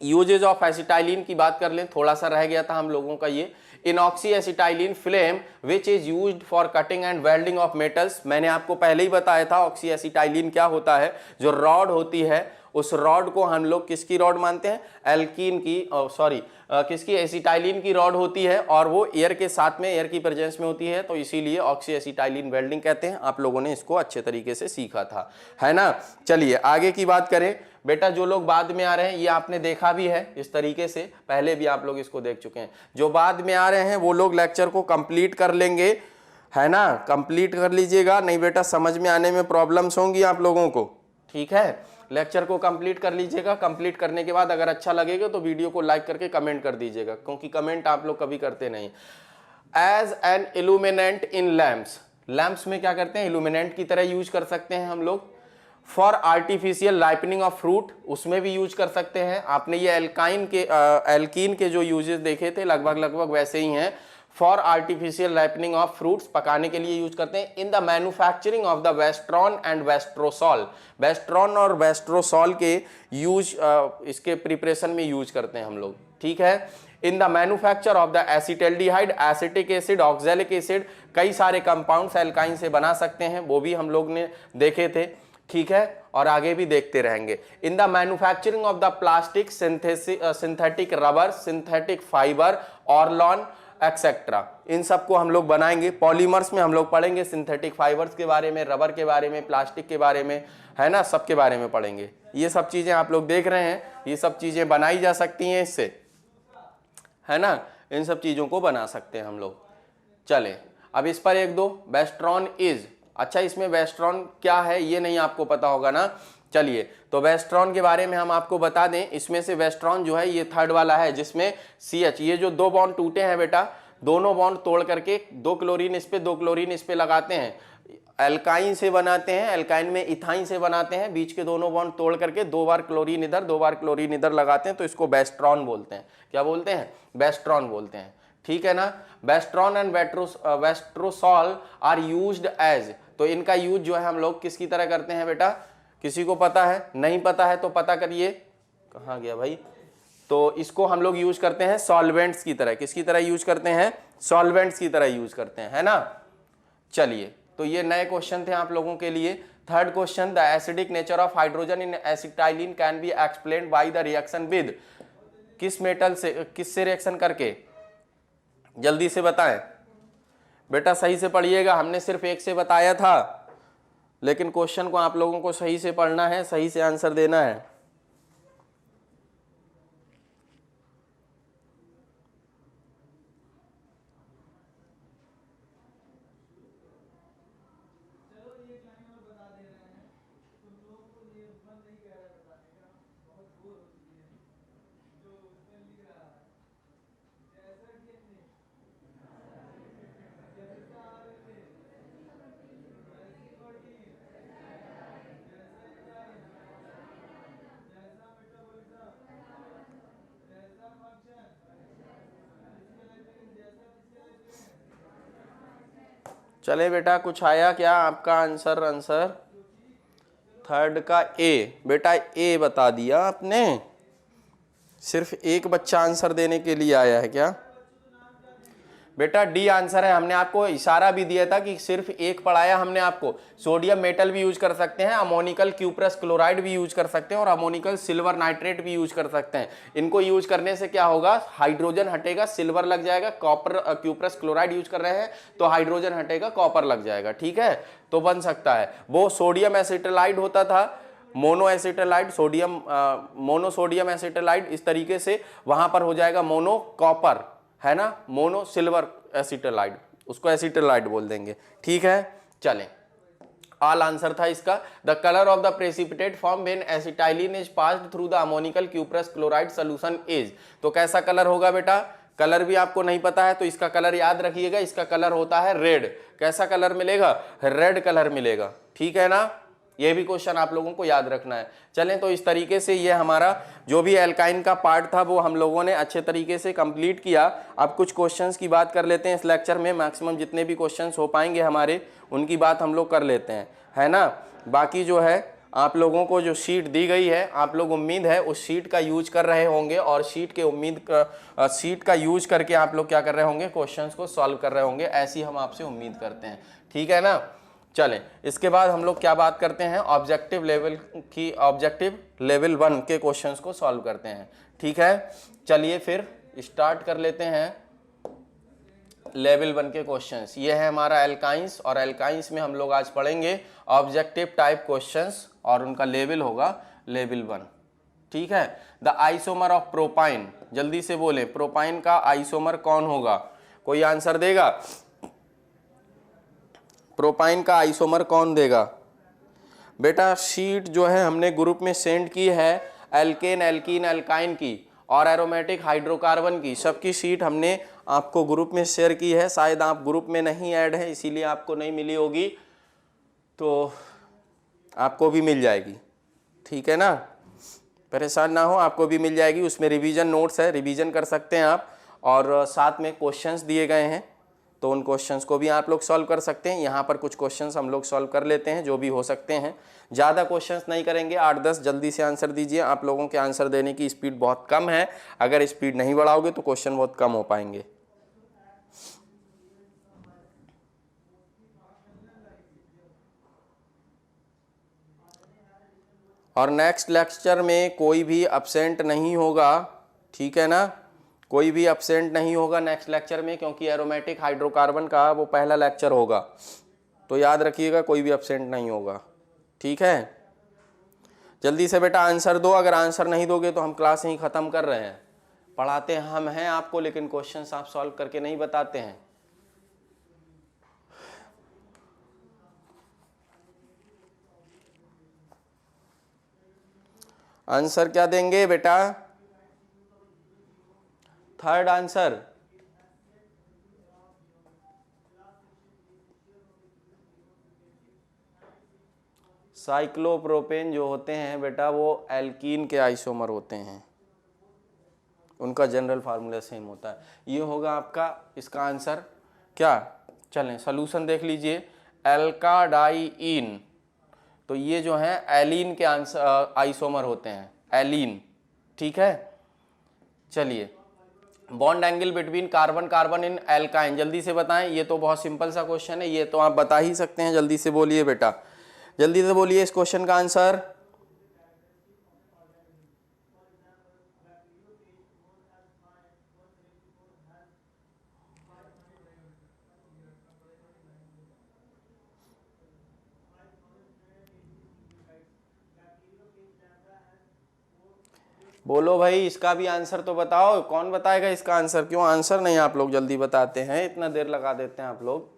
यूजेज ऑफ एसिटाइलिन की बात कर लें, थोड़ा सा रह गया था हम लोगों का ये। In oxy acetylene flame which is used for cutting and welding of metals. मैंने आपको पहले ही बताया था ऑक्सी एसिटाइलिन क्या होता है। जो रॉड होती है उस रॉड को हम लोग किसकी रॉड मानते हैं, एल्कीन की, किसकी, एसिटाइलिन की रॉड होती है और वो एयर के साथ में, एयर की प्रेजेंस में होती है, तो इसीलिए ऑक्सी एसिटाइलिन वेल्डिंग कहते हैं। आप लोगों ने इसको अच्छे तरीके से सीखा था, है ना। चलिए आगे की बात करें बेटा। जो लोग बाद में आ रहे हैं ये आपने देखा भी है इस तरीके से, पहले भी आप लोग इसको देख चुके हैं। जो बाद में आ रहे हैं वो लोग लेक्चर को कंप्लीट कर लेंगे, है ना, कंप्लीट कर लीजिएगा, नहीं बेटा समझ में आने में प्रॉब्लम्स होंगी आप लोगों को, ठीक है। लेक्चर को कंप्लीट कर लीजिएगा। कंप्लीट करने के बाद अगर अच्छा लगेगा तो वीडियो को लाइक करके कमेंट कर दीजिएगा, क्योंकि कमेंट आप लोग कभी करते नहीं। As an illuminant in lamps, lamps में क्या करते हैं, इल्यूमिनेंट की तरह यूज कर सकते हैं हम लोग। For artificial ripening of fruit, उसमें भी यूज कर सकते हैं। आपने ये एल्कीन के जो यूजेस देखे थे लगभग वैसे ही हैं। For artificial ripening of fruits, पकाने के लिए यूज करते हैं। In the manufacturing of the westron and westrosol, westron और वेस्ट्रोसॉल के यूज इसके प्रिपरेशन में यूज करते हैं हम लोग, ठीक है। In the manufacture of the acetaldehyde, acetic acid, oxalic acid, कई सारे कंपाउंड्स एल्काइन से बना सकते हैं, वो भी हम लोग ने देखे थे, ठीक है, और आगे भी देखते रहेंगे। In the manufacturing of the plastic, synthetic rubber, synthetic fibre, orlon etcetera, इन सबको हम लोग बनाएंगे। पॉलीमर्स में हम लोग पढ़ेंगे सिंथेटिक फाइबर्स के बारे में, रबर के बारे में, प्लास्टिक के बारे में, है ना, सबके बारे में पढ़ेंगे। ये सब चीजें आप लोग देख रहे हैं, ये सब चीजें बनाई जा सकती हैं इससे, है ना, इन सब चीजों को बना सकते हैं हम लोग। चले अब इस पर एक दो, वेस्ट्रॉन इज, अच्छा इसमें वेस्ट्रॉन क्या है ये नहीं आपको पता होगा ना। चलिए तो वेस्ट्रॉन के बारे में हम आपको बता दें। इसमें से वेस्ट्रॉन जो है ये थर्ड वाला है, जिसमें CH, ये जो दो बॉन्ड टूटे हैं बेटा, दोनों बॉन्ड तोड़ करके दो क्लोरीन इस पे लगाते हैं, एल्काइन से बनाते हैं, एल्काइन में इथाइन से बनाते हैं, बीच के दोनों बॉन्ड तोड़ करके दो बार क्लोरीन इधर दो बार क्लोरीन इधर लगाते हैं, तो इसको वेस्ट्रॉन बोलते हैं। क्या बोलते हैं, वेस्ट्रॉन बोलते हैं, ठीक है ना। वेस्ट्रॉन एंड वेस्ट्रोसॉल आर यूज्ड एज, तो इनका यूज जो है हम लोग किसकी तरह करते हैं बेटा, किसी को पता है, नहीं पता है तो पता करिए, कहाँ गया भाई। तो इसको हम लोग यूज करते हैं सॉल्वेंट्स की तरह, किसकी तरह यूज करते हैं, सॉल्वेंट्स की तरह यूज करते हैं, है ना। चलिए तो ये नए क्वेश्चन थे आप लोगों के लिए। Third question, the acidic nature of hydrogen in acetylene can be explained by the reaction with, किस मेटल से, किससे रिएक्शन करके, जल्दी से बताएं बेटा, सही से पढ़िएगा। हमने सिर्फ एक से बताया था, लेकिन क्वेश्चन को आप लोगों को सही से पढ़ना है, सही से आंसर देना है। चले बेटा, कुछ आया क्या आपका आंसर थर्ड का ए, बेटा ए बता दिया आपने, सिर्फ एक बच्चा आंसर देने के लिए आया है क्या बेटा, डी आंसर है। हमने आपको इशारा भी दिया था कि सिर्फ एक पढ़ाया हमने आपको। सोडियम मेटल भी यूज कर सकते हैं, अमोनिकल क्यूप्रस क्लोराइड भी यूज कर सकते हैं, और अमोनिकल सिल्वर नाइट्रेट भी यूज कर सकते हैं। इनको यूज करने से क्या होगा, हाइड्रोजन हटेगा, सिल्वर लग जाएगा। कॉपर, क्यूप्रस क्लोराइड यूज कर रहे हैं तो हाइड्रोजन हटेगा, कॉपर लग जाएगा, ठीक है, तो बन सकता है। वो सोडियम एसिटाइलाइड होता था, मोनो एसिटाइलाइड, सोडियम मोनोसोडियम एसिटाइलाइड, इस तरीके से वहां पर हो जाएगा मोनो कॉपर, है ना, मोनो सिल्वर एसिटाइलाइड, उसको एसिटाइलाइड बोल देंगे, ठीक है। चलें, ऑल आंसर था इसका। The colour of the precipitate form when acetylene is passed through the ammoniacal cuprous chloride solution is, तो कैसा कलर होगा बेटा, कलर भी आपको नहीं पता है तो इसका कलर याद रखिएगा, इसका कलर होता है रेड। कैसा कलर मिलेगा, रेड कलर मिलेगा, ठीक है ना। ये भी क्वेश्चन आप लोगों को याद रखना है। चलें, तो इस तरीके से ये हमारा जो भी एल्काइन का पार्ट था वो हम लोगों ने अच्छे तरीके से कंप्लीट किया। अब कुछ क्वेश्चंस की बात कर लेते हैं इस लेक्चर में, मैक्सिमम जितने भी क्वेश्चंस हो पाएंगे हमारे उनकी बात हम लोग कर लेते हैं, है ना। बाकी जो है आप लोगों को जो शीट दी गई है, आप लोग उम्मीद है उस शीट का यूज कर रहे होंगे और शीट का यूज करके आप लोग क्या कर रहे होंगे, क्वेश्चंस को सॉल्व कर रहे होंगे, ऐसी हम आपसे उम्मीद करते हैं। ठीक है ना। चलें, इसके बाद हम लोग क्या बात करते हैं, ऑब्जेक्टिव लेवल 1 के क्वेश्चंस को सॉल्व करते हैं। ठीक है, चलिए फिर स्टार्ट कर लेते हैं लेवल 1 के क्वेश्चंस। ये है हमारा एल्काइंस, और एल्काइंस में हम लोग आज पढ़ेंगे ऑब्जेक्टिव टाइप क्वेश्चंस और उनका लेवल होगा लेवल 1। ठीक है। द आइसोमर ऑफ प्रोपाइन, जल्दी से बोले, प्रोपाइन का आइसोमर कौन होगा, कोई आंसर देगा? प्रोपाइन का आइसोमर कौन देगा? बेटा शीट जो है हमने ग्रुप में सेंड की है, एल्केन, एल्कीन, एल्काइन की और एरोमेटिक हाइड्रोकार्बन की, सबकी शीट हमने आपको ग्रुप में शेयर की है। शायद आप ग्रुप में नहीं ऐड है इसीलिए आपको नहीं मिली होगी, तो आपको भी मिल जाएगी। ठीक है ना, परेशान ना हो, आपको भी मिल जाएगी। उसमें रिवीजन नोट्स है, रिवीजन कर सकते हैं आप, और साथ में क्वेश्चंस दिए गए हैं, तो उन क्वेश्चंस को भी आप लोग सॉल्व कर सकते हैं। यहाँ पर कुछ क्वेश्चंस हम लोग सॉल्व कर लेते हैं जो भी हो सकते हैं, ज़्यादा क्वेश्चंस नहीं करेंगे, 8-10 जल्दी से आंसर दीजिए। आप लोगों के आंसर देने की स्पीड बहुत कम है, अगर स्पीड नहीं बढ़ाओगे तो क्वेश्चन बहुत कम हो पाएंगे। और नेक्स्ट लेक्चर में कोई भी अब्सेंट नहीं होगा, ठीक है ना, कोई भी अब्सेंट नहीं होगा नेक्स्ट लेक्चर में, क्योंकि एरोमेटिक हाइड्रोकार्बन का वो पहला लेक्चर होगा, तो याद रखिएगा कोई भी अब्सेंट नहीं होगा। ठीक है, जल्दी से बेटा आंसर दो, अगर आंसर नहीं दोगे तो हम क्लास यहीं ख़त्म कर रहे हैं। पढ़ाते हम हैं आपको, लेकिन क्वेश्चंस आप सॉल्व करके नहीं बताते हैं। आंसर क्या देंगे बेटा? थर्ड आंसर, साइक्लोप्रोपेन जो होते हैं बेटा वो एल्कीन के आइसोमर होते हैं, उनका जनरल फार्मूला सेम होता है। ये होगा आपका इसका आंसर। क्या, चलें सॉल्यूशन देख लीजिए। एल्काडाइइन, तो ये जो है एलीन के आंसर आइसोमर होते हैं, एलीन। ठीक है, चलिए bond angle between carbon carbon in alkyne, जल्दी से बताएं। ये तो बहुत सिंपल सा क्वेश्चन है, ये तो आप बता ही सकते हैं। जल्दी से बोलिए बेटा, जल्दी से बोलिए इस क्वेश्चन का आंसर। बोलो भाई, इसका भी आंसर तो बताओ, कौन बताएगा इसका आंसर? क्यों आंसर नहीं आप लोग जल्दी बताते हैं, इतना देर लगा देते हैं आप लोग।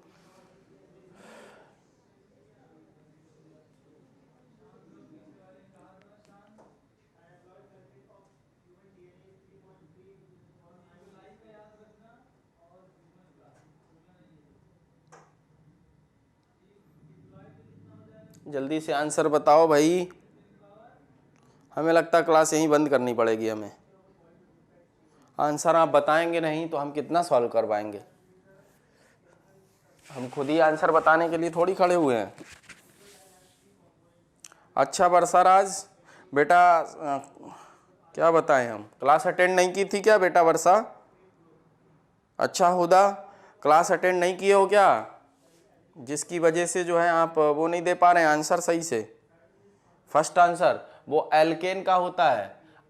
जल्दी से आंसर बताओ भाई, हमें लगता है क्लास यहीं बंद करनी पड़ेगी हमें। आंसर आप बताएंगे नहीं तो हम कितना सॉल्व कर पाएंगे? हम खुद ही आंसर बताने के लिए थोड़ी खड़े हुए हैं। अच्छा वर्षाराज बेटा, क्या बताएं, हम क्लास अटेंड नहीं की थी क्या बेटा वर्षा? अच्छा हुदा, क्लास अटेंड नहीं किए हो क्या, जिसकी वजह से जो है आप वो नहीं दे पा रहे हैं आंसर सही से? फर्स्ट आंसर वो एल्केन का होता है,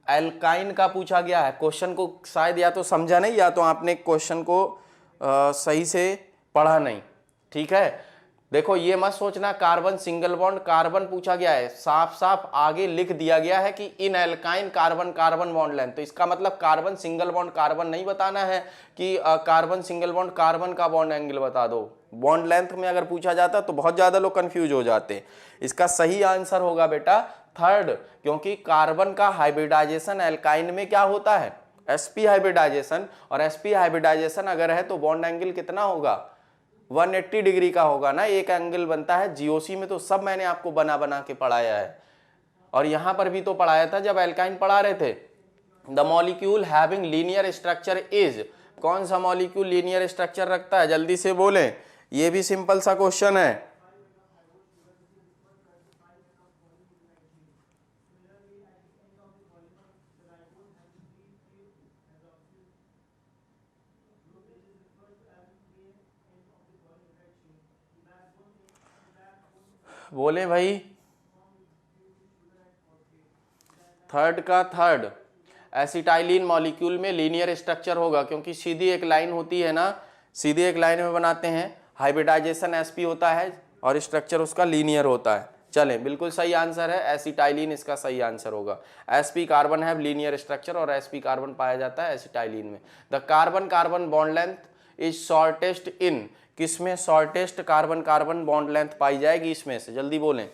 एल्काइन का पूछा गया है। क्वेश्चन को शायद या तो समझा नहीं, या तो आपने क्वेश्चन को सही से पढ़ा नहीं। ठीक है, देखो ये मत सोचना कार्बन सिंगल बॉन्ड कार्बन पूछा गया है, साफ साफ आगे लिख दिया गया है कि in alkyne carbon carbon bond length, तो इसका मतलब कार्बन सिंगल बॉन्ड कार्बन नहीं बताना है कि कार्बन सिंगल बॉन्ड कार्बन का बॉन्ड एंगल बता दो। बॉन्ड लेंथ में अगर पूछा जाता तो बहुत ज्यादा लोग कंफ्यूज हो जाते। इसका सही आंसर होगा बेटा थर्ड, क्योंकि कार्बन का हाइब्रिडाइजेशन एल्काइन में क्या होता है, sp हाइब्रिडाइजेशन, और sp हाइब्रिडाइजेशन अगर है तो बॉन्ड एंगल कितना होगा, 180 डिग्री का होगा ना, एक एंगल बनता है। जीओसी में तो सब मैंने आपको बना बना के पढ़ाया है, और यहां पर भी तो पढ़ाया था जब एल्काइन पढ़ा रहे थे। The molecule having linear structure is, कौन सा मॉलिक्यूल लीनियर स्ट्रक्चर रखता है, जल्दी से बोलें। ये भी सिंपल सा क्वेश्चन है। बोले भाई, थर्ड का थर्ड एसिटाइलिन मॉलिक्यूल में लीनियर स्ट्रक्चर होगा, क्योंकि सीधी एक लाइन होती है ना, सीधी एक लाइन में बनाते हैं, हाइब्रिडाइजेशन sp होता है और स्ट्रक्चर उसका लीनियर होता है। चलें, बिल्कुल सही आंसर है एसिटाइलिन, इसका सही आंसर होगा। sp कार्बन है लीनियर स्ट्रक्चर और sp कार्बन पाया जाता है एसिटाइलिन में। The carbon carbon bond length is shortest in, किसमें shortest carbon carbon bond length पाई जाएगी इसमें से, जल्दी बोलें।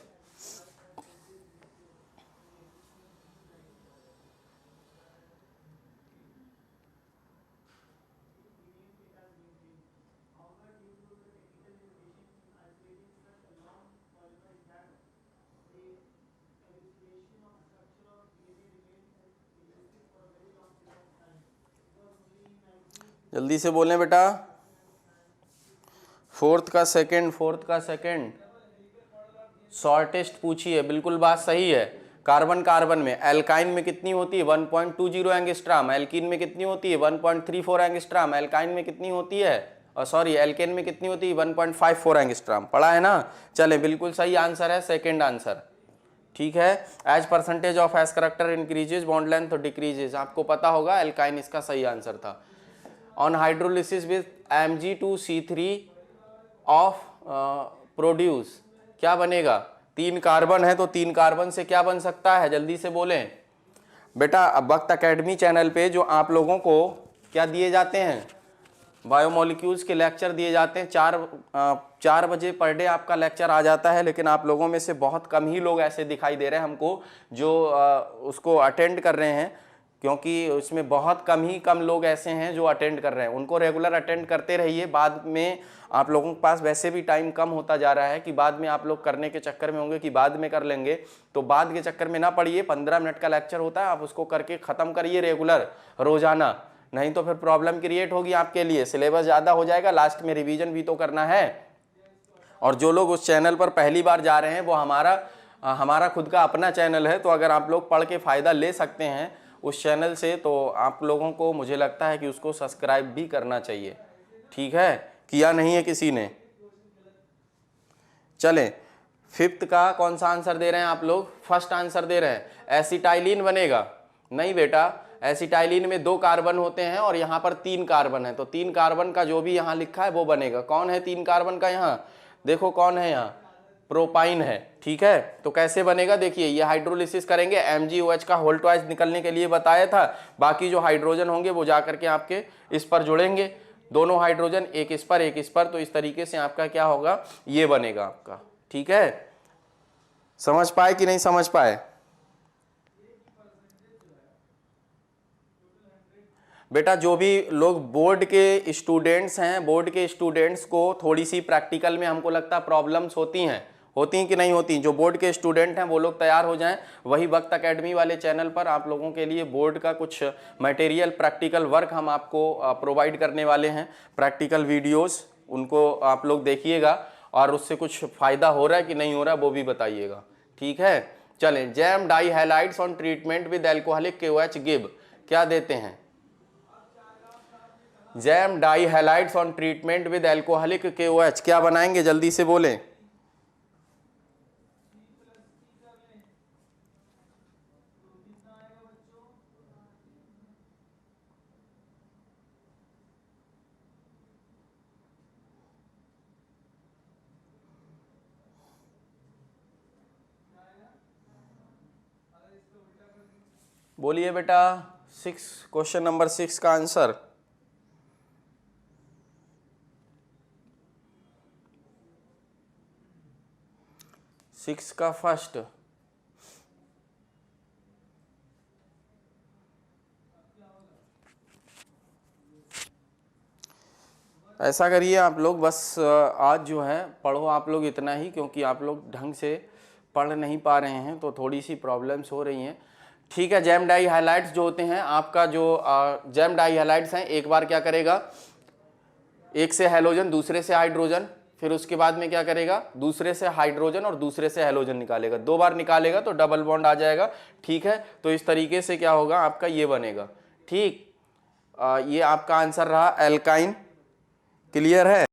जल्दी से बोलें बेटा। फोर्थ का सेकंड शॉर्टेस्ट पूछी है, बिल्कुल बात सही है। कार्बन कार्बन में एल्काइन में कितनी होती है 1.20 एंगस्ट्रॉम, एल्कीन में कितनी होती है 1.34 एंगस्ट्रॉम, एल्काइन में कितनी होती है सॉरी एल्केन में कितनी होती है 1.54 एंगस्ट्रॉम, पढ़ा है ना। चले, बिल्कुल सही आंसर है सेकंड आंसर, ठीक है। As percentage of S character increases bond length decreases, आपको पता होगा एल्काइन इसका सही आंसर था। On hydrolysis with Mg2C3 of produce क्या बनेगा, 3 कार्बन है तो 3 कार्बन से क्या बन सकता है, जल्दी से बोलें बेटा। अब वक्त एकेडमी चैनल पे जो आप लोगों को क्या दिए जाते हैं, बायोमोलिक्यूल्स के लेक्चर दिए जाते हैं, 4 बजे पर डे आपका लेक्चर आ जाता है, लेकिन आप लोगों में से बहुत कम ही लोग ऐसे दिखाई दे रहे हैं हमको जो उसको अटेंड कर रहे हैं, क्योंकि उसमें बहुत कम लोग ऐसे हैं जो अटेंड कर रहे हैं। उनको रेगुलर अटेंड करते रहिए, बाद में आप लोगों के पास वैसे भी टाइम कम होता जा रहा है कि बाद में आप लोग करने के चक्कर में होंगे कि बाद में कर लेंगे, तो बाद के चक्कर में ना पड़िए। 15 मिनट का लेक्चर होता है, आप उसको करके ख़त्म करिए रेगुलर रोजाना, नहीं तो फिर प्रॉब्लम क्रिएट होगी आपके लिए, सिलेबस ज़्यादा हो जाएगा, लास्ट में रिवीजन भी तो करना है। और जो लोग उस चैनल पर पहली बार जा रहे हैं वो हमारा खुद का अपना चैनल है, तो अगर आप लोग पढ़ के फ़ायदा ले सकते हैं उस चैनल से, तो आप लोगों को मुझे लगता है कि उसको सब्सक्राइब भी करना चाहिए, ठीक है। किया नहीं है किसी ने। चलें, फिफ्थ का कौन सा आंसर दे रहे हैं आप लोग, फर्स्ट आंसर दे रहे हैं, एसिटाइलिन बनेगा। नहीं बेटा, एसिटाइलिन में 2 कार्बन होते हैं और यहाँ पर 3 कार्बन है, तो 3 कार्बन का जो भी यहाँ लिखा है वो बनेगा। कौन है 3 कार्बन का, यहाँ देखो कौन है, यहाँ प्रोपाइन है, ठीक है। तो कैसे बनेगा, देखिए ये हाइड्रोलिसिस करेंगे, MgOH का होल ट्वाइस निकलने के लिए बताया था, बाकी जो हाइड्रोजन होंगे वो जा करके आपके इस पर जुड़ेंगे, दोनों हाइड्रोजन एक इस पर एक इस पर, तो इस तरीके से आपका क्या होगा, ये बनेगा आपका, ठीक है। समझ पाए कि नहीं समझ पाए बेटा। जो भी लोग बोर्ड के स्टूडेंट्स हैं, बोर्ड के स्टूडेंट्स को थोड़ी सी प्रैक्टिकल में हमको लगता है प्रॉब्लम्स होती हैं कि नहीं होती, जो बोर्ड के स्टूडेंट हैं वो लोग तैयार हो जाएं। वही वक्त एकेडमी वाले चैनल पर आप लोगों के लिए बोर्ड का कुछ मटेरियल प्रैक्टिकल वर्क हम आपको प्रोवाइड करने वाले हैं, प्रैक्टिकल वीडियोस, उनको आप लोग देखिएगा और उससे कुछ फ़ायदा हो रहा है कि नहीं हो रहा है वो भी बताइएगा, ठीक है। चलें, gem dihalides on treatment with alcoholic KOH give, क्या देते हैं, gem dihalides on treatment with alcoholic KOH क्या बनाएंगे, जल्दी से बोलें। बोलिए बेटा, 6 क्वेश्चन नंबर 6 का आंसर। सिक्स का फर्स्ट, ऐसा करिए आप लोग, बस आज जो है पढ़ो आप लोग इतना ही, क्योंकि आप लोग ढंग से पढ़ नहीं पा रहे हैं तो थोड़ी सी प्रॉब्लम्स हो रही हैं, ठीक है। जैम डाई हाइलाइट्स जो होते हैं, आपका जो जैम डाई हाइलाइट्स हैं, एक बार क्या करेगा, एक से हैलोजन दूसरे से हाइड्रोजन, फिर उसके बाद में क्या करेगा, दूसरे से हाइड्रोजन और दूसरे से हैलोजन निकालेगा, 2 बार निकालेगा तो डबल बॉन्ड आ जाएगा, ठीक है। तो इस तरीके से क्या होगा आपका, ये बनेगा, ठीक। ये आपका आंसर रहा एल्काइन, क्लियर है।